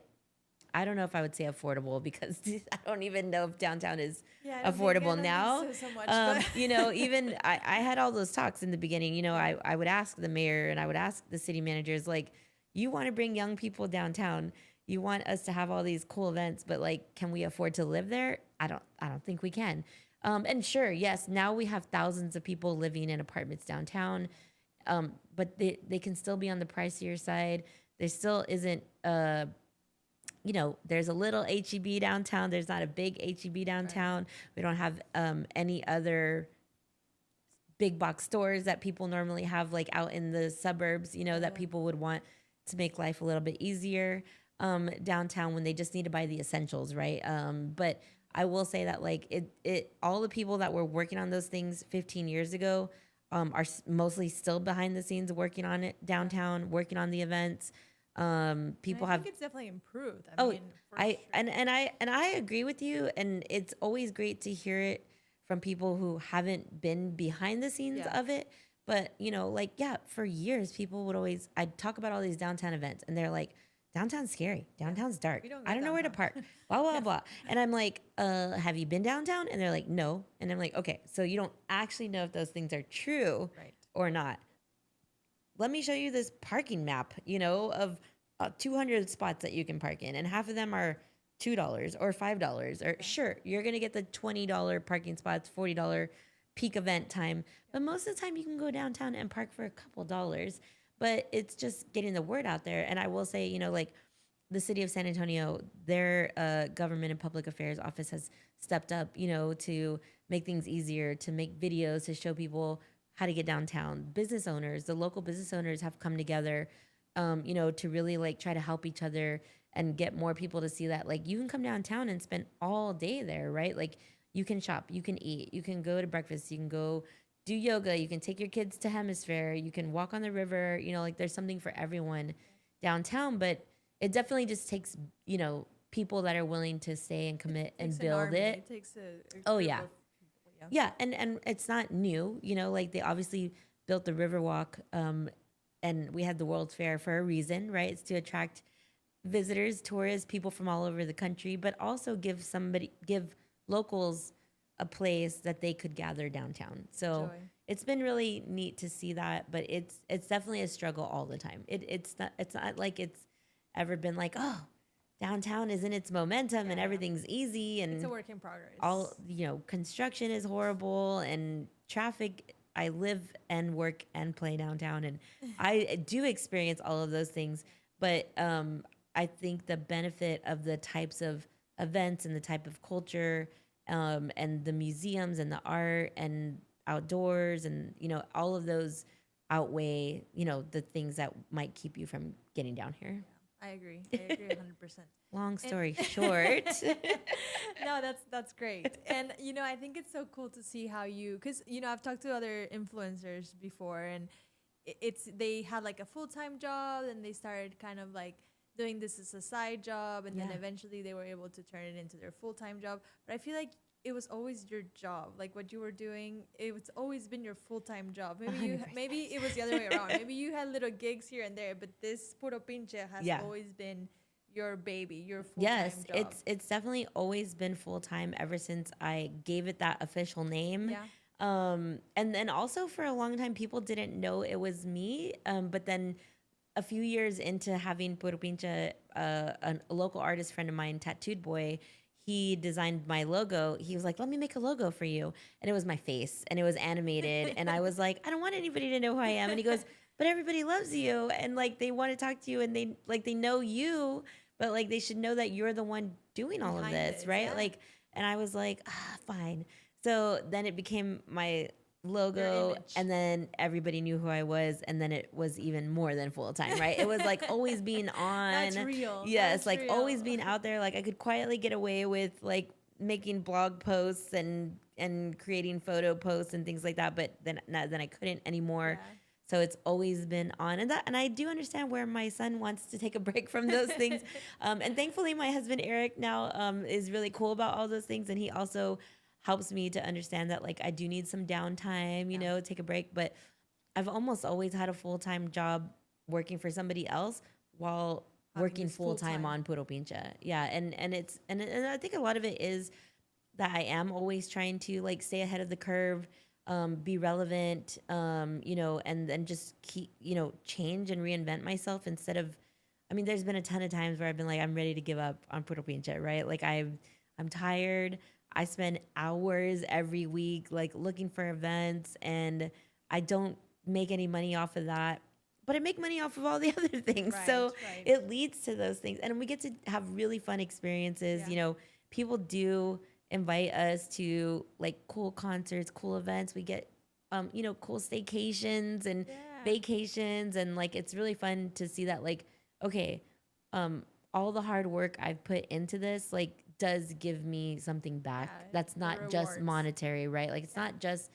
S2: I don't know if I would say affordable because I don't even know if downtown is affordable now.
S1: So much,
S2: you know, even I had all those talks in the beginning. You know, I would ask the mayor and I would ask the city managers, like, you want to bring young people downtown. You want us to have all these cool events, but like, can we afford to live there? I don't think we can. And sure, yes, now we have thousands of people living in apartments downtown, but they can still be on the pricier side. There still isn't you know, there's a little HEB downtown. There's not a big HEB downtown. Right. We don't have any other big box stores that people normally have, like out in the suburbs, you know, that people would want to make life a little bit easier downtown when they just need to buy the essentials, right? But I will say that, like, all the people that were working on those things 15 years ago are mostly still behind the scenes working on it downtown, working on the events. People
S1: I think it's definitely improved.
S2: Sure. I agree with you, and it's always great to hear it from people who haven't been behind the scenes of it. But, you know, like, for years people would I'd talk about all these downtown events and they're like, downtown's scary, downtown's dark, I don't know where to park, blah blah blah. And I'm like, have you been downtown? And they're like, no. And I'm like, okay, so you don't actually know if those things are true or not. Let me show you this parking map, you know, of 200 spots that you can park in, and half of them are $2 or $5. Or sure, you're gonna get the $20 parking spots, $40 peak event time, but most of the time you can go downtown and park for a couple dollars. But it's just getting the word out there. And I will say, you know, like the city of San Antonio, their government and public affairs office has stepped up, you know, to make things easier, to make videos to show people how to get downtown. Business owners, the local business owners have come together, you know, to really like try to help each other and get more people to see that, like, you can come downtown and spend all day there, right? Like, you can shop, you can eat, you can go to breakfast, you can go do yoga, you can take your kids to Hemisphere, you can walk on the river, you know, like there's something for everyone downtown. But it definitely just takes, you know, people that are willing to stay and commit and build it.
S1: It takes
S2: Yeah, and it's not new, you know, like they obviously built the Riverwalk, and we had the World's Fair for a reason, right? It's to attract visitors, tourists, people from all over the country, but also give locals a place that they could gather downtown. So it's been really neat to see that, but it's definitely a struggle all the time. It's not like it's ever been like, oh, downtown is in its momentum and everything's easy, and
S1: it's a work in progress.
S2: All, you know, construction is horrible and traffic. I live and work and play downtown, and I do experience all of those things. But I think the benefit of the types of events and the type of culture, and the museums and the art and outdoors and, you know, all of those outweigh, you know, the things that might keep you from getting down here.
S1: I agree 100%.
S2: Long story short.
S1: No, that's great. And, you know, I think it's so cool to see how because, you know, I've talked to other influencers before, and they had like a full-time job, and they started kind of like doing this as a side job, and then eventually they were able to turn it into their full-time job. But I feel like it was always your job, like what you were doing. It's always been your full-time job. Maybe it was the other way around. Maybe you had little gigs here and there, but this Puro Pinche has always been your baby, your full-time job.
S2: It's definitely always been full-time ever since I gave it that official name. And then also for a long time people didn't know it was me, but then a few years into having Puro Pinche, a local artist friend of mine, Tattooed Boy, he designed my logo. He was like, let me make a logo for you. And it was my face, and it was animated. And I was like, I don't want anybody to know who I am. And he goes, but everybody loves you, and like they want to talk to you, and they know you, but like they should know that you're the one doing all of this, right? Like, and I was like, fine. So then it became my logo, and then everybody knew who I was, and then it was even more than full time, right? It was like always being on.
S1: That's real.
S2: Yes,
S1: That's
S2: like
S1: real.
S2: always being out there. Like I could quietly get away with like making blog posts and creating photo posts and things like that, but then I couldn't anymore. So it's always been on, and I do understand where my son wants to take a break from those things. And thankfully, my husband Eric now is really cool about all those things, and he also helps me to understand that like I do need some downtime, you know, take a break. But I've almost always had a full-time job working for somebody else while working full-time on Puro Pinche. Yeah, and I think a lot of it is that I am always trying to like stay ahead of the curve, be relevant, you know, and then just keep, you know, change and reinvent myself instead of, I mean, there's been a ton of times where I've been like, I'm ready to give up on Puro Pinche, right? Like I'm tired. I spend hours every week like looking for events, and I don't make any money off of that. But I make money off of all the other things.
S1: Right,
S2: So
S1: right.
S2: it leads to those things. And we get to have really fun experiences.
S1: Yeah.
S2: You know, people do invite us to like cool concerts, cool events. We get, you know, cool staycations and
S1: Yeah.
S2: vacations. And like, it's really fun to see that, like, okay, all the hard work I've put into this, like, does give me something back.
S1: Yeah,
S2: That's
S1: the
S2: not just
S1: rewards.
S2: monetary, right? Like, it's not just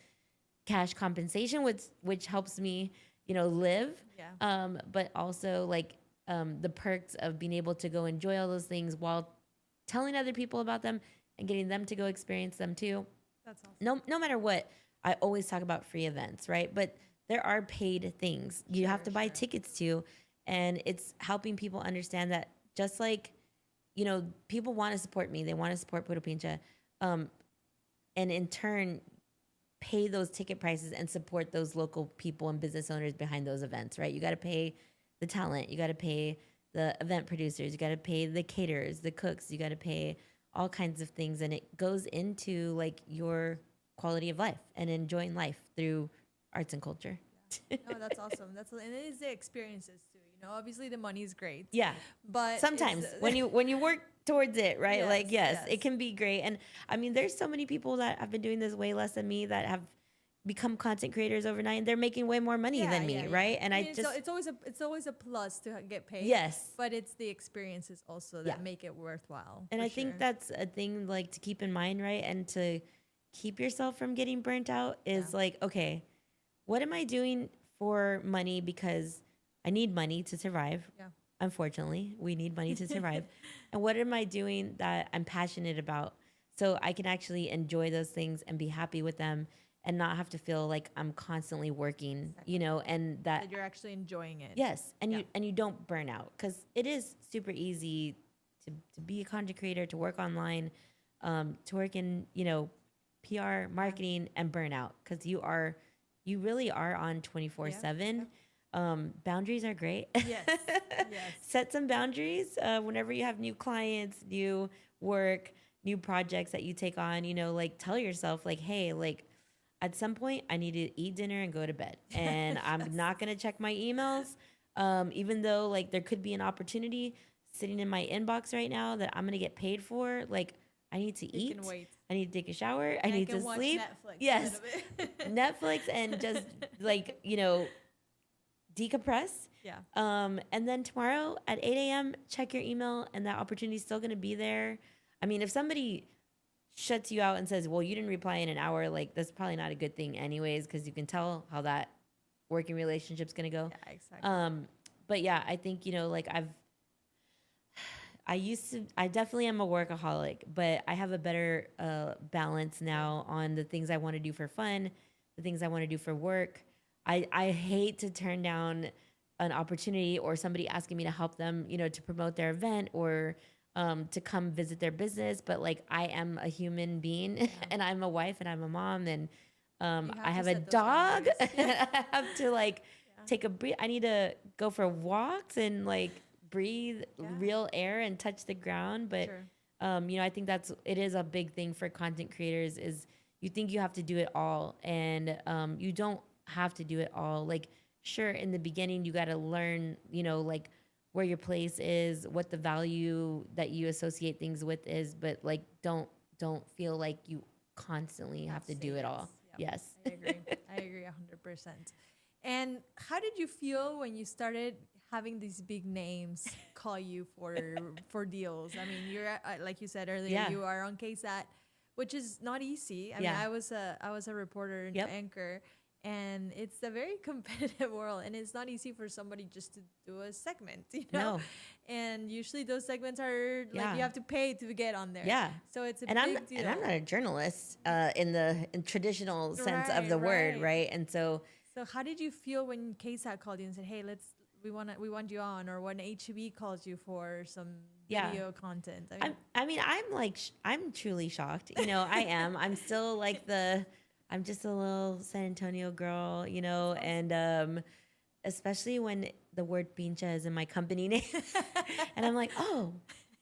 S2: cash compensation, which helps me, you know, live.
S1: Yeah.
S2: But also like the perks of being able to go enjoy all those things while telling other people about them and getting them to go experience them too.
S1: That's awesome.
S2: No matter what, I always talk about free events, right? But there are paid things you have to buy tickets to, and it's helping people understand that just like, you know, people want to support me, they want to support Puro Pinche, and in turn pay those ticket prices and support those local people and business owners behind those events, right? You got to pay the talent, you got to pay the event producers, you got to pay the caterers, the cooks, you got to pay all kinds of things, and it goes into like your quality of life and enjoying life through arts and culture.
S1: No, that's awesome. And it is the experiences too. You know, obviously the money is great.
S2: Yeah.
S1: But
S2: Sometimes when you work towards it, right?
S1: Yes,
S2: Like, yes,
S1: yes.
S2: it can be great. And I mean, there's so many people that have been doing this way less than me that have become content creators overnight, and they're making way more money than me, right? And I
S1: mean,
S2: just,
S1: it's always a plus to get paid.
S2: yes.
S1: But it's the experiences also that
S2: Yeah.
S1: make it worthwhile.
S2: And
S1: for
S2: I think
S1: sure.
S2: that's a thing like to keep in mind, right? And to keep yourself from getting burnt out is
S1: Yeah.
S2: like, okay, what am I doing for money because I need money to survive?
S1: Yeah.
S2: Unfortunately, we need money to survive. And what am I doing that I'm passionate about so I can actually enjoy those things and be happy with them and not have to feel like I'm constantly working, you know, and
S1: that you're actually enjoying it.
S2: yes, and
S1: Yeah.
S2: you don't burn out, because it is super easy to be a content creator, to work online, to work in, you know, PR, marketing, and burn out, because you really are on 24/7. Boundaries are great.
S1: Yes. Yes.
S2: Set some boundaries whenever you have new clients, new work, new projects that you take on. You know, like tell yourself like, hey, like at some point I need to eat dinner and go to bed, and I'm not gonna check my emails, even though like there could be an opportunity sitting in my inbox right now that I'm gonna get paid for. Like I need to
S1: You
S2: eat.
S1: can wait.
S2: I need to take a shower. I
S1: And
S2: need
S1: can
S2: to
S1: watch
S2: sleep.
S1: Netflix
S2: Yes,
S1: a little bit.
S2: Netflix, and just like, you know, decompress.
S1: Yeah.
S2: And then tomorrow at 8 a.m., check your email, and that opportunity is still going to be there. I mean, if somebody shuts you out and says, well, you didn't reply in an hour, like that's probably not a good thing anyways, because you can tell how that working relationship's going to go.
S1: Yeah, exactly.
S2: But yeah, I think, you know, like I definitely am a workaholic, but I have a better balance now on the things I want to do for fun, the things I want to do for work. I hate to turn down an opportunity or somebody asking me to help them, you know, to promote their event or to come visit their business. But like, I am a human being and I'm a wife and I'm a mom, and I have a dog. I have to like take a breath. I need to go for walks and like breathe real air and touch the ground. But you know, I think it is a big thing for content creators is you think you have to do it all, and you don't have to do it all. Like, sure, in the beginning you got to learn, you know, like where your place is, what the value that you associate things with is, but like don't feel like you constantly have to do it all. Yes.
S1: I agree 100%. And how did you feel when you started having these big names call you for deals? I mean, you're like you said earlier, you are on KSAT, which is not easy. I mean, I was a reporter and anchor, and it's a very competitive world, and it's not easy for somebody just to do a segment,
S2: No.
S1: and usually those segments are like
S2: Yeah.
S1: you have to pay to get on there.
S2: Yeah.
S1: So it's a
S2: And
S1: big deal.
S2: I'm not a journalist in traditional sense of the word,
S1: Right.
S2: right? And so
S1: So how did you feel when KSAT called you and said, "Hey, we want you on," or when HB calls you for some
S2: Yeah.
S1: video content?
S2: I'm truly shocked. I am. I'm still like I'm just a little San Antonio girl, and especially when the word pincha is in my company name. And I'm like, oh,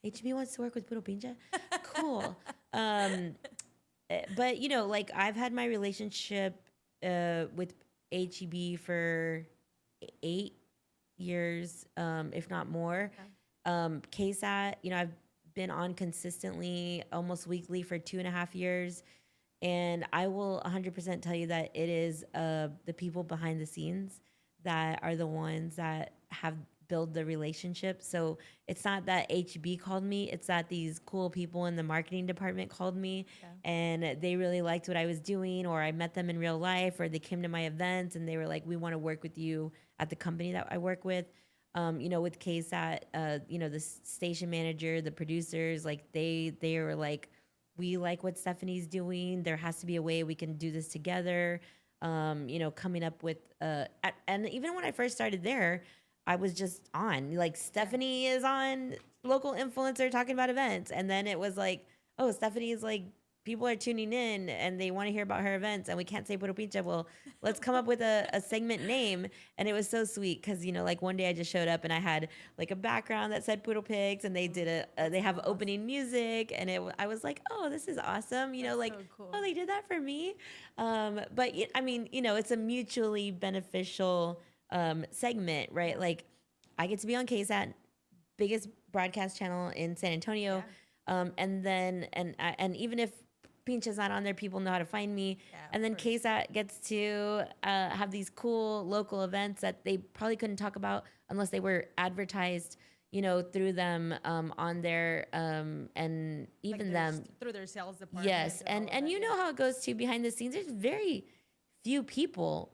S2: HB wants to work with Puro Pincha? Cool. But, like I've had my relationship with HEB for 8 years, if not more. KSAT, I've been on consistently, almost weekly for 2.5 years. And I will 100% tell you that it is the people behind the scenes that are the ones that have built the relationship. So it's not that HB called me, it's that these cool people in the marketing department called me, and they really liked what I was doing, or I met them in real life, or they came to my events and they were like, we want to work with you at the company that I work with. With KSAT, the station manager, the producers, like they were like, we like what Stephanie's doing. There has to be a way we can do this together. Coming up with, and even when I first started there, I was just on, like, Stephanie is on local influencer talking about events. And then it was like, oh, Stephanie is like, people are tuning in and they want to hear about her events and we can't say Puro Pinche. Well, let's come up with a segment name. And it was so sweet because, like one day I just showed up and I had like a background that said Puro Pigs, and they did they have opening music, and I was like, oh, this is awesome. Like, so cool. Oh, they did that for me. But it's a mutually beneficial segment, right? Yeah. Like I get to be on KSAT, biggest broadcast channel in San Antonio. Yeah. And even if Pincha's not on there, people know how to find me. Yeah, and then KSAT gets to have these cool local events that they probably couldn't talk about unless they were advertised, through them on there, and even like them
S1: through their sales department.
S2: Yes, and know how it goes too behind the scenes. There's very few people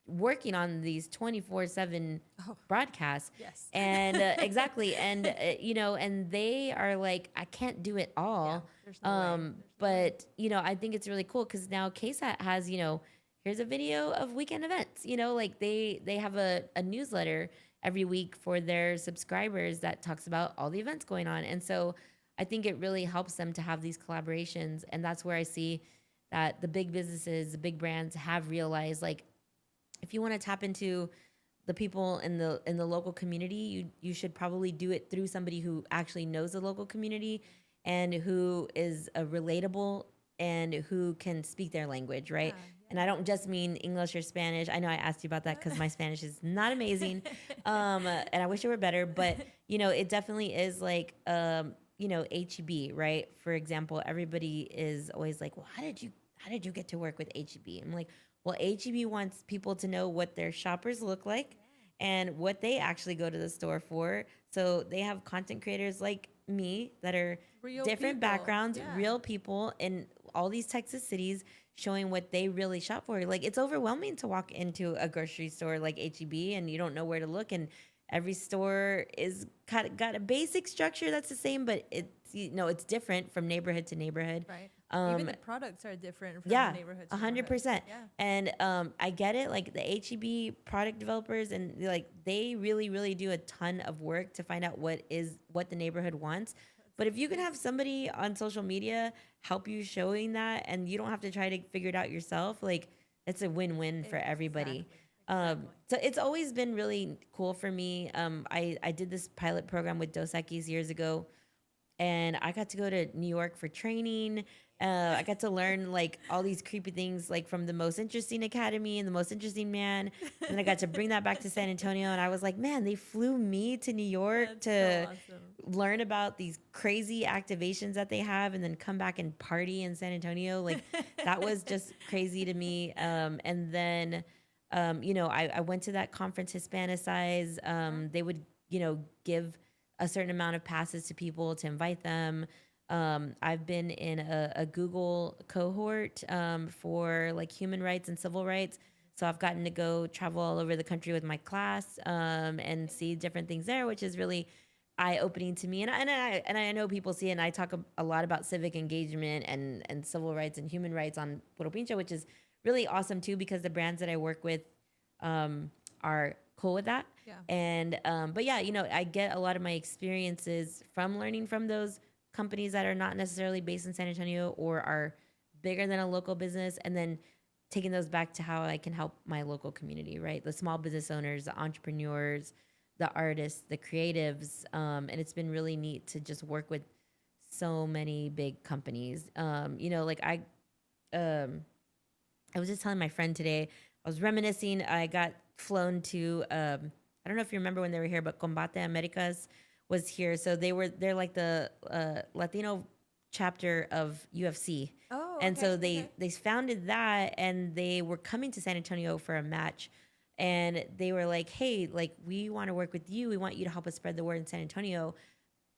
S2: working on these 24/7 broadcasts.
S1: Yes.
S2: And exactly. And, and they are like, I can't do it all. Yeah, but, I think it's really cool because now KSAT has, here's a video of weekend events, like they have a newsletter every week for their subscribers that talks about all the events going on. And so I think it really helps them to have these collaborations. And that's where I see that the big businesses, the big brands have realized, like, if you want to tap into the people in the local community, you should probably do it through somebody who actually knows the local community and who is relatable and who can speak their language, right? Yeah. And I don't just mean English or Spanish. I know I asked you about that because my Spanish is not amazing, and I wish it were better. But it definitely is like HEB, right? For example, everybody is always like, well, how did you get to work with HEB? I'm like, well, HEB wants people to know what their shoppers look like and what they actually go to the store for. So they have content creators like me that are real different people. Backgrounds, real people in all these Texas cities showing what they really shop for. Like, it's overwhelming to walk into a grocery store like HEB and you don't know where to look. And every store is got a basic structure that's the same, but it's different from neighborhood to neighborhood.
S1: Right. Even the products are different from neighborhood to
S2: 100%. Yeah. And I get it. Like the HEB product developers and like they really, really do a ton of work to find out what the neighborhood wants. But if you can have somebody on social media help you showing that and you don't have to try to figure it out yourself, like it's a win-win for everybody. Exactly. So it's always been really cool for me. I did this pilot program with Dos Equis years ago, and I got to go to New York for training. I got to learn like all these creepy things, like from the Most Interesting Academy and the Most Interesting Man. And I got to bring that back to San Antonio. And I was like, man, they flew me to New York to learn about these crazy activations that they have and then come back and party in San Antonio. Like that was just crazy to me. And then, I went to that conference, Hispanicize. They would, give a certain amount of passes to people to invite them. I've been in a Google cohort for like human rights and civil rights. So I've gotten to go travel all over the country with my class, and see different things there, which is really eye opening to me. And I know people see it, and I talk a lot about civic engagement and civil rights and human rights on Puro Pinche, which is really awesome too, because the brands that I work with are cool with that.
S1: Yeah.
S2: And but yeah, I get a lot of my experiences from learning from those companies that are not necessarily based in San Antonio or are bigger than a local business, and then taking those back to how I can help my local community, right? The small business owners, the entrepreneurs, the artists, the creatives, and it's been really neat to just work with so many big companies. Like I was just telling my friend today, I was reminiscing. I got flown to, I don't know if you remember when they were here, but Combate Americas was here. So they're like the Latino chapter of UFC.
S1: Oh,
S2: and
S1: okay,
S2: so
S1: okay.
S2: they founded that, and they were coming to San Antonio for a match. And they were like, hey, like, we want to work with you. We want you to help us spread the word in San Antonio,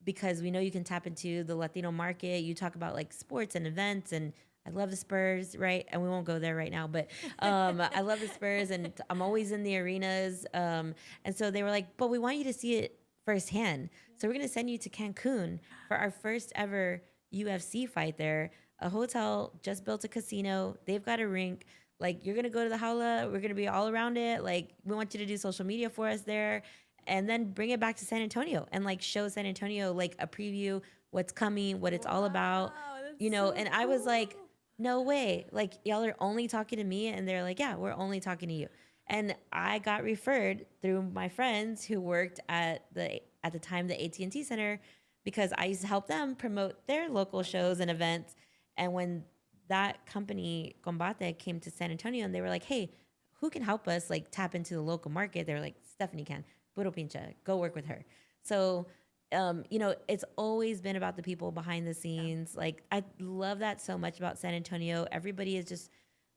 S2: because we know you can tap into the Latino market. You talk about like sports and events, and I love the Spurs, right? And we won't go there right now, but I love the Spurs, and I'm always in the arenas. And so they were like, but we want you to see it firsthand. So we're going to send you to Cancun for our first ever UFC fight there. A hotel just built a casino. They've got a rink. Like, you're going to go to the Jaula. We're going to be all around it. Like, we want you to do social media for us there, and then bring it back to San Antonio and like show San Antonio like a preview, what's coming, what it's all about,
S1: That's so
S2: and I was like,
S1: cool.
S2: no way. Like, y'all are only talking to me. And they're like, yeah, we're only talking to you. And I got referred through my friends who worked at the time, the AT&T Center, because I used to help them promote their local shows and events. And when that company, Combate, came to San Antonio, and they were like, hey, who can help us like tap into the local market? They were like, Stephanie can. Puro Pinche, go work with her. So, it's always been about the people behind the scenes. Like, I love that so much about San Antonio. Everybody is just,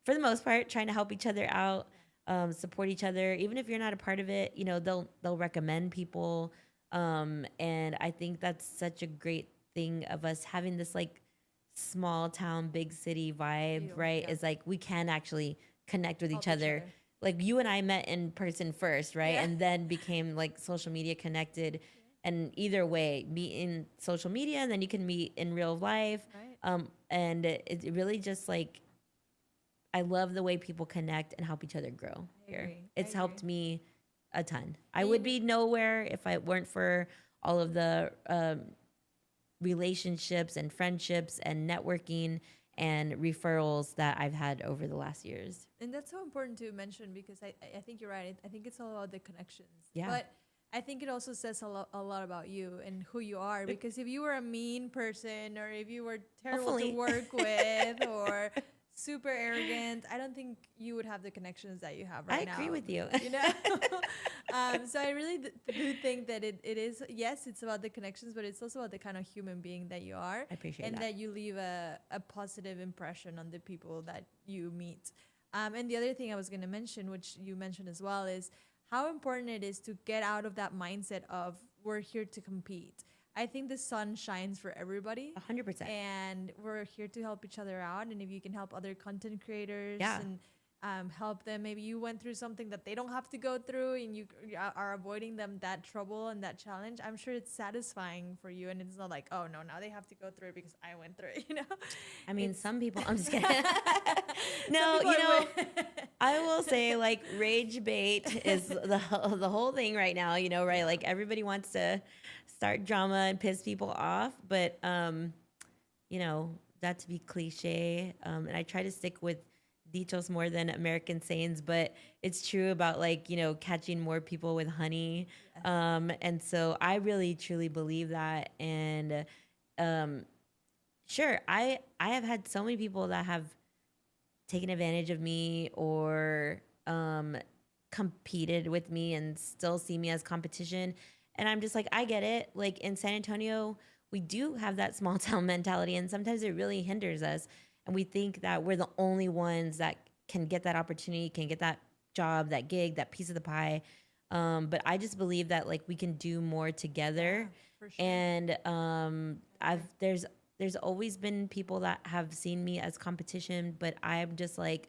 S2: for the most part, trying to help each other out, support each other. Even if you're not a part of it, they'll recommend people. And I think that's such a great thing of us having this like small town, big city vibe, right?
S1: Yeah.
S2: Is like we can actually connect with
S1: Help
S2: each
S1: each
S2: other.
S1: other.
S2: Like, you and I met in person first, right?
S1: Yeah.
S2: And then became like social media connected. And either way, meet in social media, and then you can meet in real life.
S1: Right.
S2: And it really just like, I love the way people connect and help each other grow
S1: I
S2: here.
S1: agree.
S2: It's
S1: I
S2: helped
S1: agree.
S2: me a ton. I would be nowhere if it weren't for all of the relationships and friendships and networking and referrals that I've had over the last years.
S1: And that's so important to mention, because I think you're right. I think it's all about the connections.
S2: Yeah.
S1: But I think it also says a lot about you and who you are. Because if you were a mean person, or if you were terrible
S2: Hopefully.
S1: to work with, or super arrogant, I don't think you would have the connections that you have right now.
S2: I agree with you.
S1: So I really do think that it is, yes, it's about the connections, but it's also about the kind of human being that you are.
S2: I appreciate
S1: and
S2: that.
S1: that you leave a positive impression on the people that you meet. And the other thing I was going to mention, which you mentioned as well, is how important it is to get out of that mindset of we're here to compete. I think the sun shines for everybody.
S2: 100%.
S1: And we're here to help each other out. And if you can help other content creators,
S2: Yeah.
S1: and help them, maybe you went through something that they don't have to go through, and you are avoiding them that trouble and that challenge, I'm sure it's satisfying for you. And it's not like, oh no, now they have to go through it because I went through it.
S2: I mean, some people, I'm just kidding.
S1: No,
S2: I will say, like, rage bait is the whole thing right now, right? Like, everybody wants to start drama and piss people off, but, not to be cliche. And I try to stick with dichos more than American sayings, but it's true about, like, catching more people with honey. And so I really, truly believe that. And, sure, I have had so many people that have taken advantage of me, or competed with me and still see me as competition. And I'm just like, I get it. Like, in San Antonio, we do have that small town mentality, and sometimes it really hinders us. And we think that we're the only ones that can get that opportunity, can get that job, that gig, that piece of the pie. But I just believe that, like, we can do more together.
S1: Yeah, for sure.
S2: And there's always been people that have seen me as competition, but I'm just like,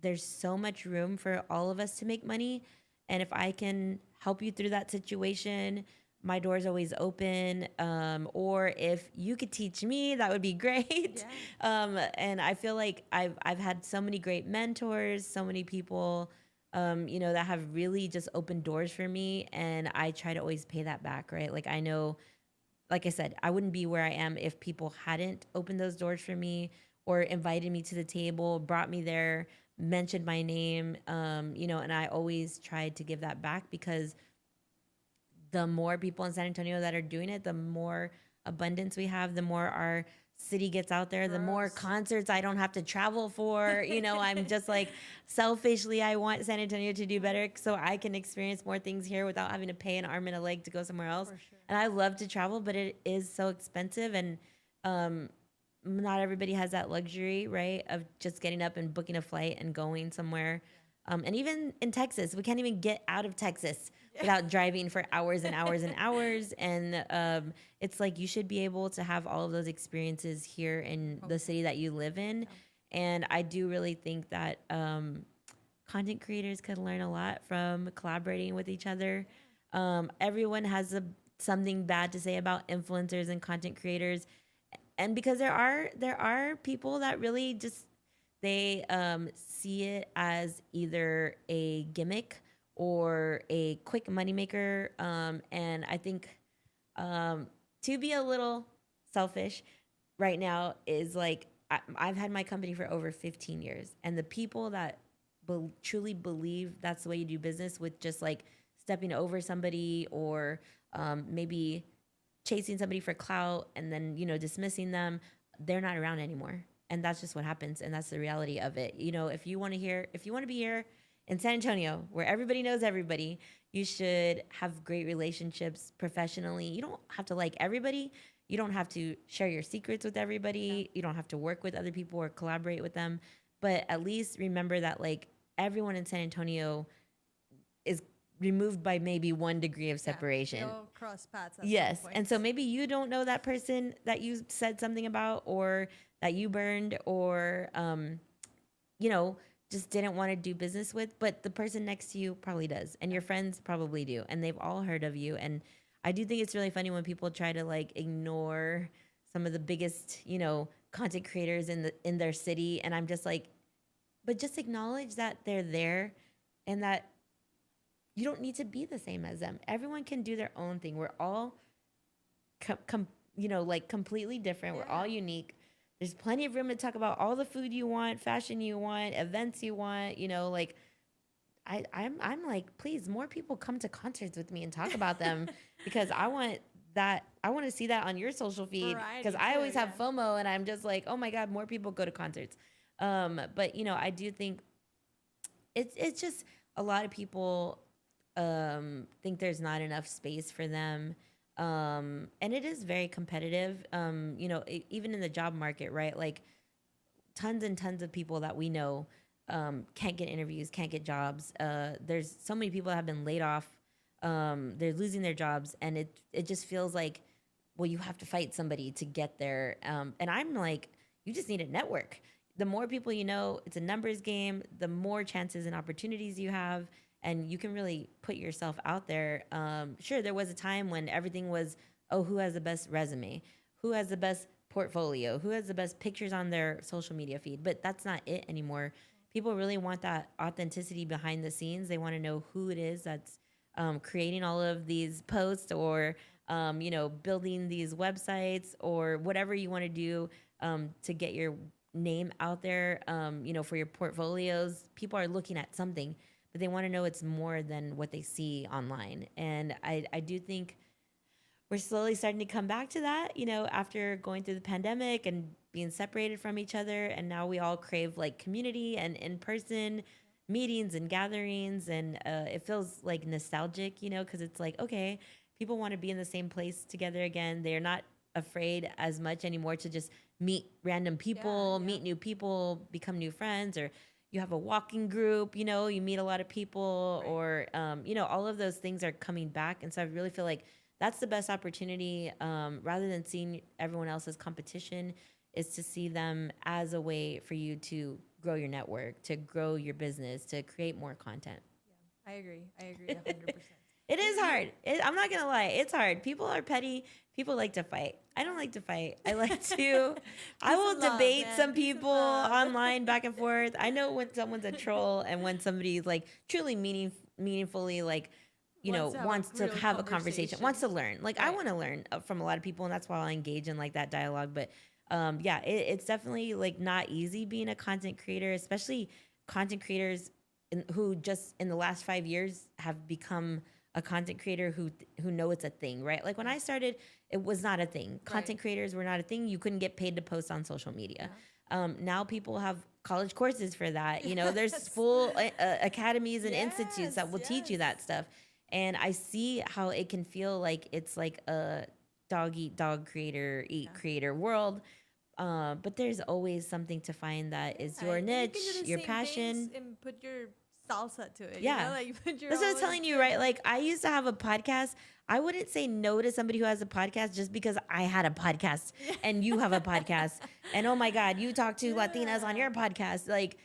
S2: there's so much room for all of us to make money. And if I can help you through that situation, my door's always open. Or if you could teach me, that would be great. And I feel like I've had so many great mentors, so many people, that have really just opened doors for me. And I try to always pay that back, right? Like I know, like I said, I wouldn't be where I am if people hadn't opened those doors for me or invited me to the table, brought me there, mentioned my name, and I always tried to give that back because the more people in San Antonio that are doing it, the more abundance we have, the more our city gets out there, the more concerts I don't have to travel for. I'm just like selfishly, I want San Antonio to do better so I can experience more things here without having to pay an arm and a leg to go somewhere else.
S1: Sure.
S2: And I love to travel, but it is so expensive. And not everybody has that luxury, right, of just getting up and booking a flight and going somewhere. And even in Texas, we can't even get out of Texas without driving for hours and hours and hours. And it's like you should be able to have all of those experiences here in the city that you live in. And I do really think that content creators could learn a lot from collaborating with each other. Everyone has something bad to say about influencers and content creators. And because there are people that really just they see it as either a gimmick or a quick moneymaker. And I think to be a little selfish right now is like I've had my company for over 15 years. And the people that truly believe that's the way you do business with just like stepping over somebody or maybe chasing somebody for clout and then, dismissing them, they're not around anymore. And that's just what happens. And that's the reality of it. If you want to be here in San Antonio, where everybody knows everybody, you should have great relationships professionally. You don't have to like everybody. You don't have to share your secrets with everybody. You don't have to work with other people or collaborate with them. But at least remember that like everyone in San Antonio is removed by maybe 1 degree of separation.
S1: You'll cross paths at
S2: Yes.
S1: some point.
S2: And so maybe you don't know that person that you said something about or that you burned or, just didn't want to do business with, but the person next to you probably does. And your friends probably do. And they've all heard of you. And I do think it's really funny when people try to like ignore some of the biggest, content creators in their city. And I'm just like, but just acknowledge that they're there and that you don't need to be the same as them. Everyone can do their own thing. We're all, completely different. We're all unique. There's plenty of room to talk about all the food you want, fashion you want, events you want. I'm like, please, more people come to concerts with me and talk about them because I want that. I want to see that on your social feed because I always have FOMO and I'm just like, oh my God, more people go to concerts. But I do think it's just a lot of people think there's not enough space for them. And it is very competitive, even in the job market, right? Like tons and tons of people that we know can't get interviews, can't get jobs. There's so many people that have been laid off. They're losing their jobs. And it just feels like, well, you have to fight somebody to get there. And I'm like, you just need a network. The more people you know, it's a numbers game, the more chances and opportunities you have. And you can really put yourself out there. Sure, there was a time when everything was, who has the best resume? Who has the best portfolio? Who has the best pictures on their social media feed? But that's not it anymore. People really want that authenticity behind the scenes. They want to know who it is that's creating all of these posts or, building these websites or whatever you want to do to get your name out there, for your portfolios. People are looking at something. But they want to know it's more than what they see online. And I do think we're slowly starting to come back to that, after going through the pandemic and being separated from each other. And now we all crave like community and in-person meetings and gatherings. And it feels like nostalgic, because it's like, okay, people want to be in the same place together again. They're not afraid as much anymore to just meet random people, meet new people, become new friends, or you have a walking group, you meet a lot of people, or, all of those things are coming back. And so I really feel like that's the best opportunity, rather than seeing everyone else as competition. is to see them as a way for you to grow your network, to grow your business, to create more content.
S1: I agree. I agree 100%.
S2: It is hard. I'm not gonna lie. It's hard. People are petty. People like to fight. I don't like to fight. I like to. I will debate some people online back and forth. I know when someone's a troll and when somebody's like truly meaningfully like, wants to have a conversation, wants to learn. Like I want to learn from a lot of people, and that's why I engage in like that dialogue. But it's definitely like not easy being a content creator, especially content creators who just in the last 5 years have become a content creator who know it's a thing, right? Like when I started, it was not a thing. Content creators were not a thing. You couldn't get paid to post on social media. Now people have college courses for that. There's full academies and institutes that will teach you that stuff. And I see how it can feel like it's like a dog eat dog, creator eat creator world. But there's always something to find that is your niche, your passion.
S1: And put your salsa to it.
S2: Yeah.
S1: Like put your
S2: That's what I was telling you, right? Like I used to have a podcast. I wouldn't say no to somebody who has a podcast just because I had a podcast and you have a podcast. And oh my God, you talk to Latinas on your podcast. Like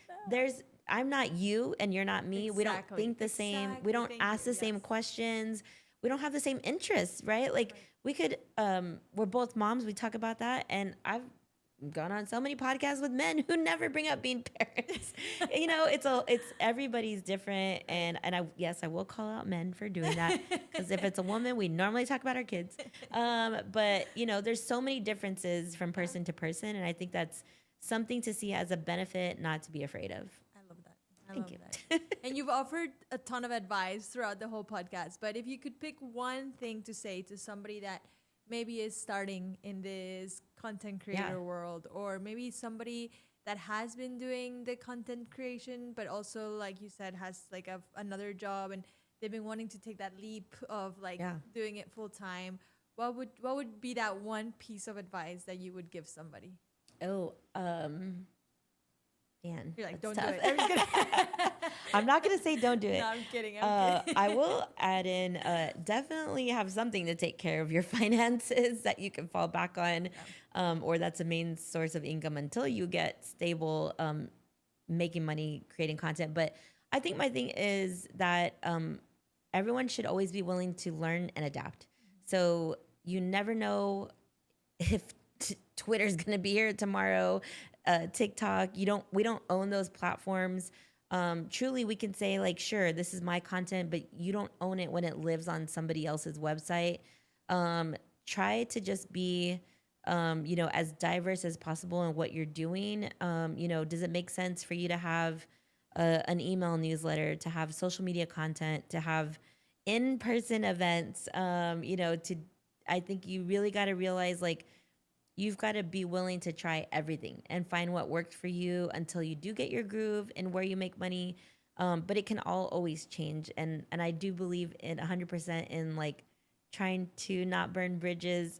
S2: I'm not you and you're not me. We don't think the same. We don't ask the same questions. We don't have the same interests, right? Like we could, we're both moms. We talk about that. And I've gone on so many podcasts with men who never bring up being parents. It's everybody's different. And I will call out men for doing that. Because if it's a woman, we normally talk about our kids. But there's so many differences from person to person. And I think that's something to see as a benefit, not to be afraid of.
S1: Thank you. And you've offered a ton of advice throughout the whole podcast. But if you could pick one thing to say to somebody that maybe is starting in this content creator world, or maybe somebody that has been doing the content creation, but also, like you said, has like another job and they've been wanting to take that leap of like doing it full time, what would be that one piece of advice that you would give somebody?
S2: Man,
S1: you're like, don't
S2: tough.
S1: do it.
S2: I'm not going to say don't do it.
S1: No, I'm kidding.
S2: I will add in, definitely have something to take care of your finances that you can fall back on, or that's a main source of income until you get stable, making money, creating content. But I think my thing is that everyone should always be willing to learn and adapt. So you never know if Twitter's going to be here tomorrow. TikTok, we don't own those platforms. Truly we can say like, sure, this is my content, but you don't own it when it lives on somebody else's website. Try to just be, as diverse as possible in what you're doing. Does it make sense for you to have an email newsletter, to have social media content, to have in-person events? I think you really got to realize like, you've got to be willing to try everything and find what works for you until you do get your groove and where you make money. But it can all always change. And I do believe in 100% in like trying to not burn bridges.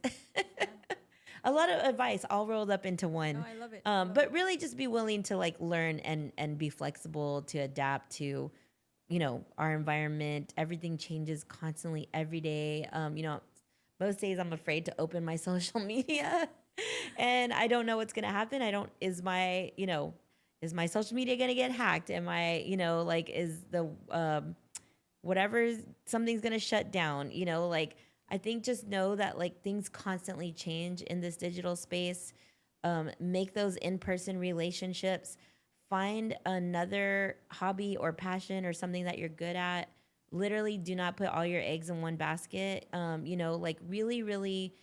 S2: A lot of advice all rolled up into one.
S1: No, I love it.
S2: But really just be willing to like learn and be flexible to adapt to, our environment. Everything changes constantly every day. Most days I'm afraid to open my social media and I don't know what's going to happen. Is my social media going to get hacked? Am I, is the, whatever, something's going to shut down, I think just know that like things constantly change in this digital space. Make those in-person relationships, find another hobby or passion or something that you're good at. Literally do not put all your eggs in one basket. Really, really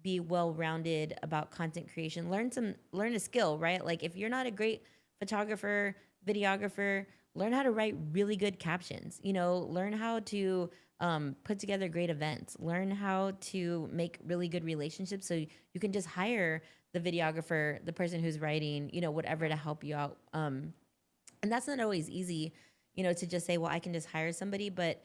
S2: be well-rounded about content creation. Learn a skill, right? Like if you're not a great photographer, videographer, learn how to write really good captions, learn how to put together great events, learn how to make really good relationships. So you can just hire the videographer, the person who's writing, whatever to help you out. And that's not always easy, to just say, well, I can just hire somebody, but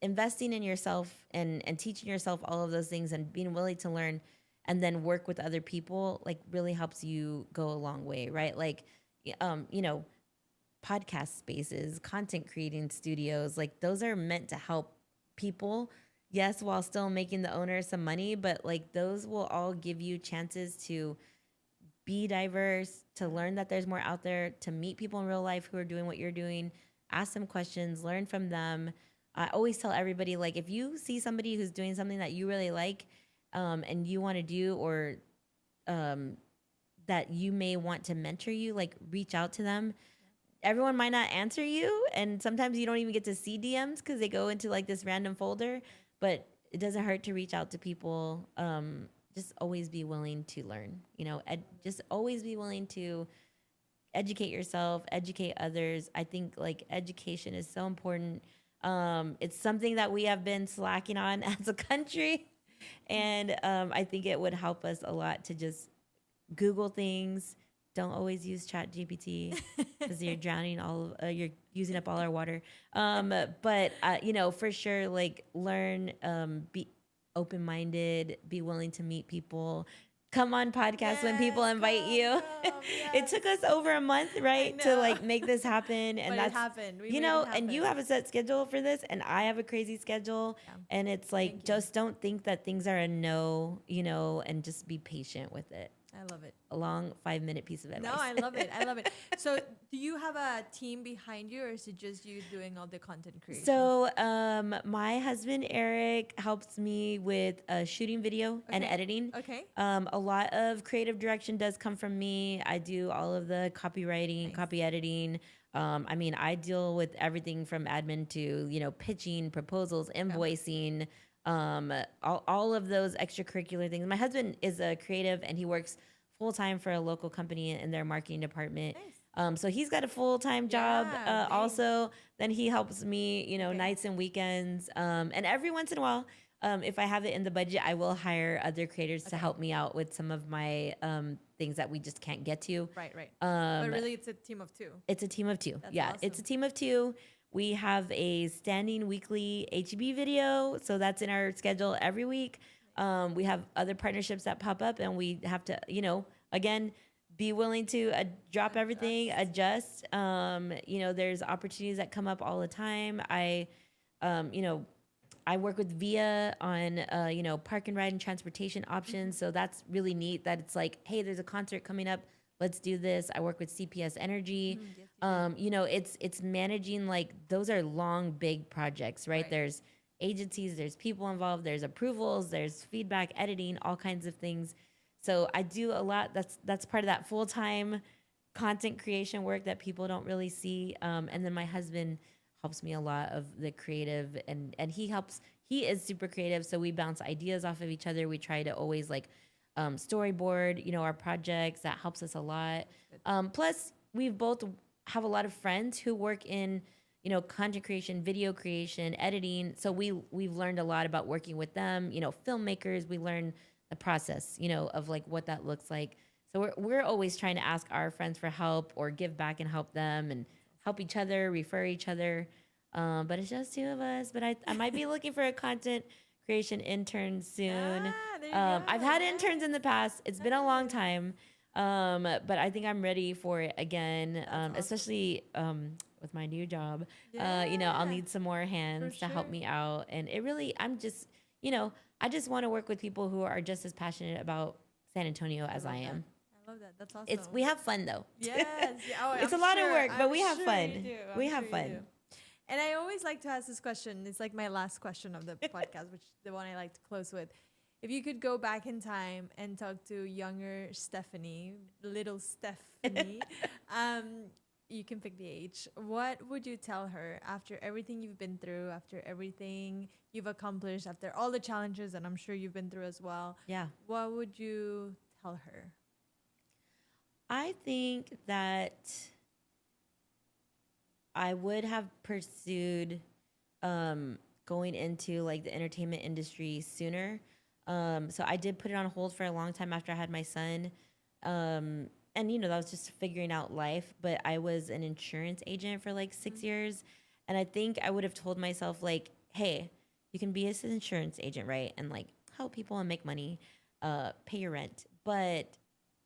S2: investing in yourself and teaching yourself all of those things and being willing to learn and then work with other people, like really helps you go a long way, right? Like, podcast spaces, content creating studios, like those are meant to help people yes, while still making the owner some money, but like those will all give you chances to be diverse, to learn that there's more out there, to meet people in real life who are doing what you're doing, ask them questions, learn from them. I always tell everybody, like, if you see somebody who's doing something that you really like, and you want to do, or um, that you may want to mentor you, like, reach out to them. Everyone might not answer you, and sometimes you don't even get to see DMs because they go into like this random folder, but it doesn't hurt to reach out to people. Just always be willing to learn, just always be willing to educate yourself, educate others. I think like education is so important. It's something that we have been slacking on as a country. And I think it would help us a lot to just Google things. Don't always use Chat GPT because you're drowning you're using up all our water. But for sure, like learn, be open-minded, be willing to meet people. Come on podcasts when people invite you. It took us over a month, right, to like make this happen, and
S1: it happened.
S2: And you have a set schedule for this, and I have a crazy schedule, and it's like just don't think that things are a no, and just be patient with it.
S1: I love it.
S2: A long 5-minute piece of advice.
S1: No, I love it. I love it. So do you have a team behind you, or is it just you doing all the content creation?
S2: So my husband, Eric, helps me with shooting video and editing.
S1: Okay.
S2: A lot of creative direction does come from me. I do all of the copywriting, copy editing. I deal with everything from admin to, pitching, proposals, invoicing, all of those extracurricular things. My husband is a creative, and he works full-time for a local company in their marketing department. Nice. So he's got a full-time job also. Then he helps me, nights and weekends. And every once in a while, if I have it in the budget, I will hire other creators to help me out with some of my things that we just can't get to.
S1: Right. But really, it's a team of two.
S2: It's a team of two.
S1: That's awesome.
S2: It's a team of two. We have a standing weekly HEB video, so that's in our schedule every week. We have other partnerships that pop up, and we have to, again, be willing to drop everything, adjust. There's opportunities that come up all the time. I work with VIA on, park and ride and transportation options. So that's really neat that it's like, hey, there's a concert coming up. Let's do this. I work with CPS Energy. It's managing, like, those are long, big projects, right? There's agencies, there's people involved, there's approvals, there's feedback, editing, all kinds of things. So I do a lot. That's part of that full-time content creation work that people don't really see. And then my husband helps me a lot of the creative, and he is super creative. So we bounce ideas off of each other. We try to always storyboard, our projects. That helps us a lot. Plus we both have a lot of friends who work in, content creation, video creation, editing. So we've learned a lot about working with them, filmmakers. We learn the process, of like what that looks like. So we're always trying to ask our friends for help or give back and help them and help each other, refer each other. But it's just two of us. But I might be looking for a content creation intern soon. I've had interns in the past. It's been a long time. But I think I'm ready for it again, especially with my new job. I'll need some more hands to help me out. And I just want to work with people who are just as passionate about San Antonio as I am.
S1: I love that. That's awesome.
S2: We have fun though.
S1: Yes.
S2: It's a lot of work, but we have fun. We have fun.
S1: And I always like to ask this question. It's like my last question of the podcast, which is the one I like to close with. If you could go back in time and talk to younger Stephanie, little Stephanie, you can pick the age. What would you tell her after everything you've been through, after everything you've accomplished, after all the challenges that I'm sure you've been through as well?
S2: Yeah.
S1: What would you tell her?
S2: I think that I would have pursued going into like the entertainment industry sooner. So I did put it on hold for a long time after I had my son. And, that was just figuring out life. But I was an insurance agent for like 6 years. And I think I would have told myself, like, hey, you can be an insurance agent, right? And like help people and make money, pay your rent. But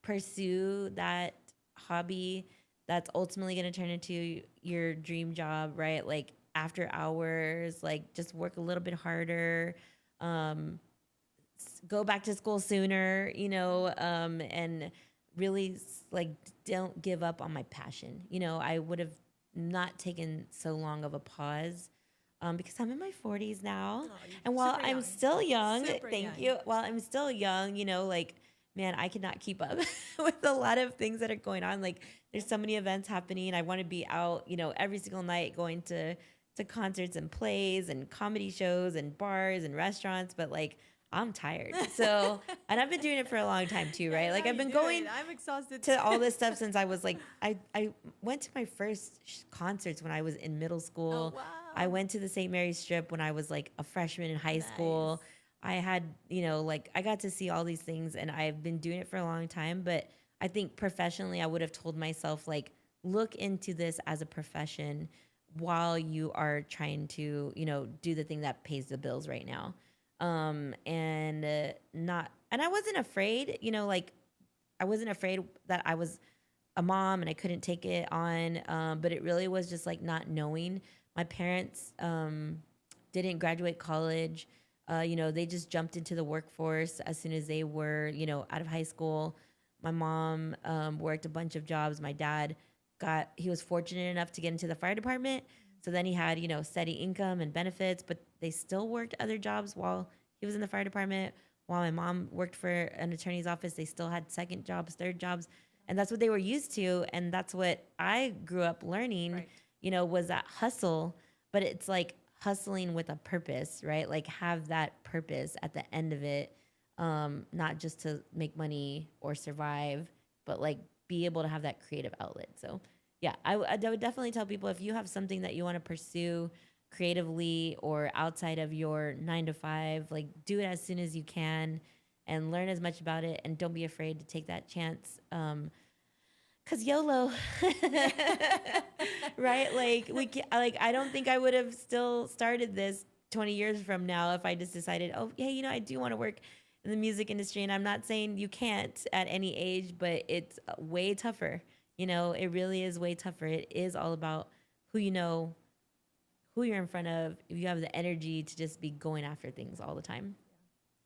S2: pursue that hobby that's ultimately going to turn into your dream job, right? Like after hours, like just work a little bit harder, go back to school sooner, and really like don't give up on my passion. I would have not taken so long of a pause because I'm in my 40s now.
S1: Oh, you're
S2: And while
S1: super
S2: I'm
S1: young.
S2: still young,
S1: Super
S2: thank
S1: young.
S2: you. While I'm still young, like, man, I cannot keep up with a lot of things that are going on. Like, there's so many events happening. I want to be out, every single night going to concerts and plays and comedy shows and bars and restaurants. But like, I'm tired. So, and I've been doing it for a long time too, right? Like, I've been going
S1: I'm exhausted
S2: to all this stuff since I was like, I went to my first concerts when I was in middle school.
S1: Oh, wow.
S2: I went to the St. Mary's Strip when I was like a freshman in high school. I had, like I got to see all these things and I've been doing it for a long time. But I think professionally, I would have told myself, like, look into this as a profession while you are trying to, do the thing that pays the bills right now. And I wasn't afraid, like, I wasn't afraid that I was a mom and I couldn't take it on. But it really was just like not knowing. My parents didn't graduate college. They just jumped into the workforce as soon as they were, out of high school. My mom worked a bunch of jobs. My dad he was fortunate enough to get into the fire department. So then he had, steady income and benefits, but they still worked other jobs while he was in the fire department. While my mom worked for an attorney's office, they still had second jobs, third jobs. And that's what they were used to. And that's what I grew up learning, was that hustle. But it's like hustling with a purpose, right? Like have that purpose at the end of it, not just to make money or survive, but like be able to have that creative outlet. So yeah, I would definitely tell people if you have something that you want to pursue creatively or outside of your 9 to 5, like do it as soon as you can and learn as much about it. And don't be afraid to take that chance. Cause YOLO, right? Like I don't think I would have still started this 20 years from now if I just decided, oh yeah, I do want to work in the music industry. And I'm not saying you can't at any age, but it's way tougher. It really is way tougher. It is all about who who you're in front of, if you have the energy to just be going after things all the time.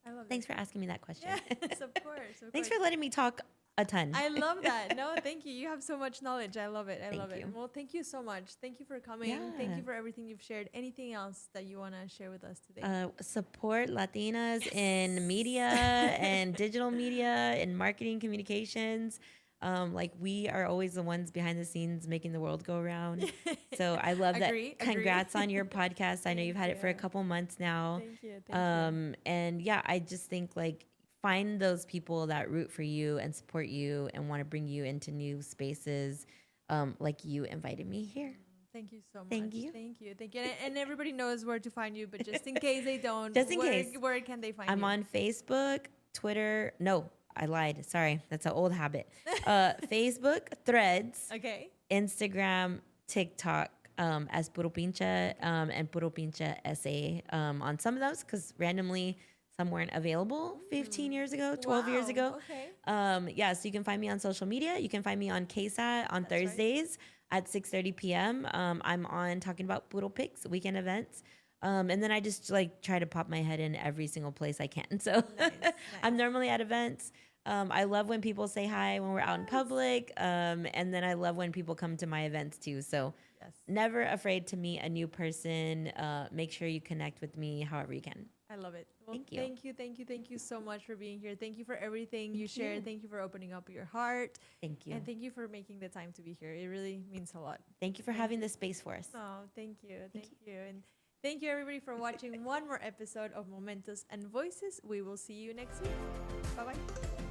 S1: I love
S2: Thanks for asking me that question.
S1: Yes, of course.
S2: Thanks for letting me talk a ton.
S1: I love that. No, thank you. You have so much knowledge. I love it. I love it.
S2: you.
S1: Well, thank you so much. Thank you for coming.
S2: Yeah.
S1: Thank you for everything you've shared. Anything else that you want to share with us today?
S2: Support Latinas in media and digital media and marketing communications. Like we are always the ones behind the scenes making the world go around. So I love that. Congrats on your podcast. I know you've had it for a couple months now.
S1: Thank you. Thank you.
S2: And yeah, I just think like find those people that root for you and support you and want to bring you into new spaces. Like you invited me here.
S1: Thank you so much.
S2: Thank you.
S1: Thank you. Thank you. And everybody knows where to find you, but just in case they don't, where can they find you?
S2: I'm on Facebook, Twitter. No, I lied. Sorry. That's an old habit. Facebook, Threads,
S1: Okay.
S2: Instagram, TikTok, as Puro Pinche, and Puro Pinche SA, on some of those because randomly some weren't available 15 years ago, 12 years ago.
S1: Okay.
S2: Yeah, so you can find me on social media. You can find me on KSAT on Thursdays at 6:30 p.m. I'm on talking about Puro Pics, weekend events. And then I just like try to pop my head in every single place I can. So
S1: Nice.
S2: I'm normally at events. I love when people say hi when we're out in public. And then I love when people come to my events too. So never afraid to meet a new person. Make sure you connect with me however you can.
S1: I love it. Well,
S2: Thank you.
S1: Thank you so much for being here. Thank you for everything you shared. Thank you for opening up your heart.
S2: Thank you.
S1: And thank you for making the time to be here. It really means a lot.
S2: Thank you for having this space for us.
S1: Oh, thank you. Thank you. And thank you everybody for watching one more episode of Momentos and Voices. We will see you next week. Bye-bye.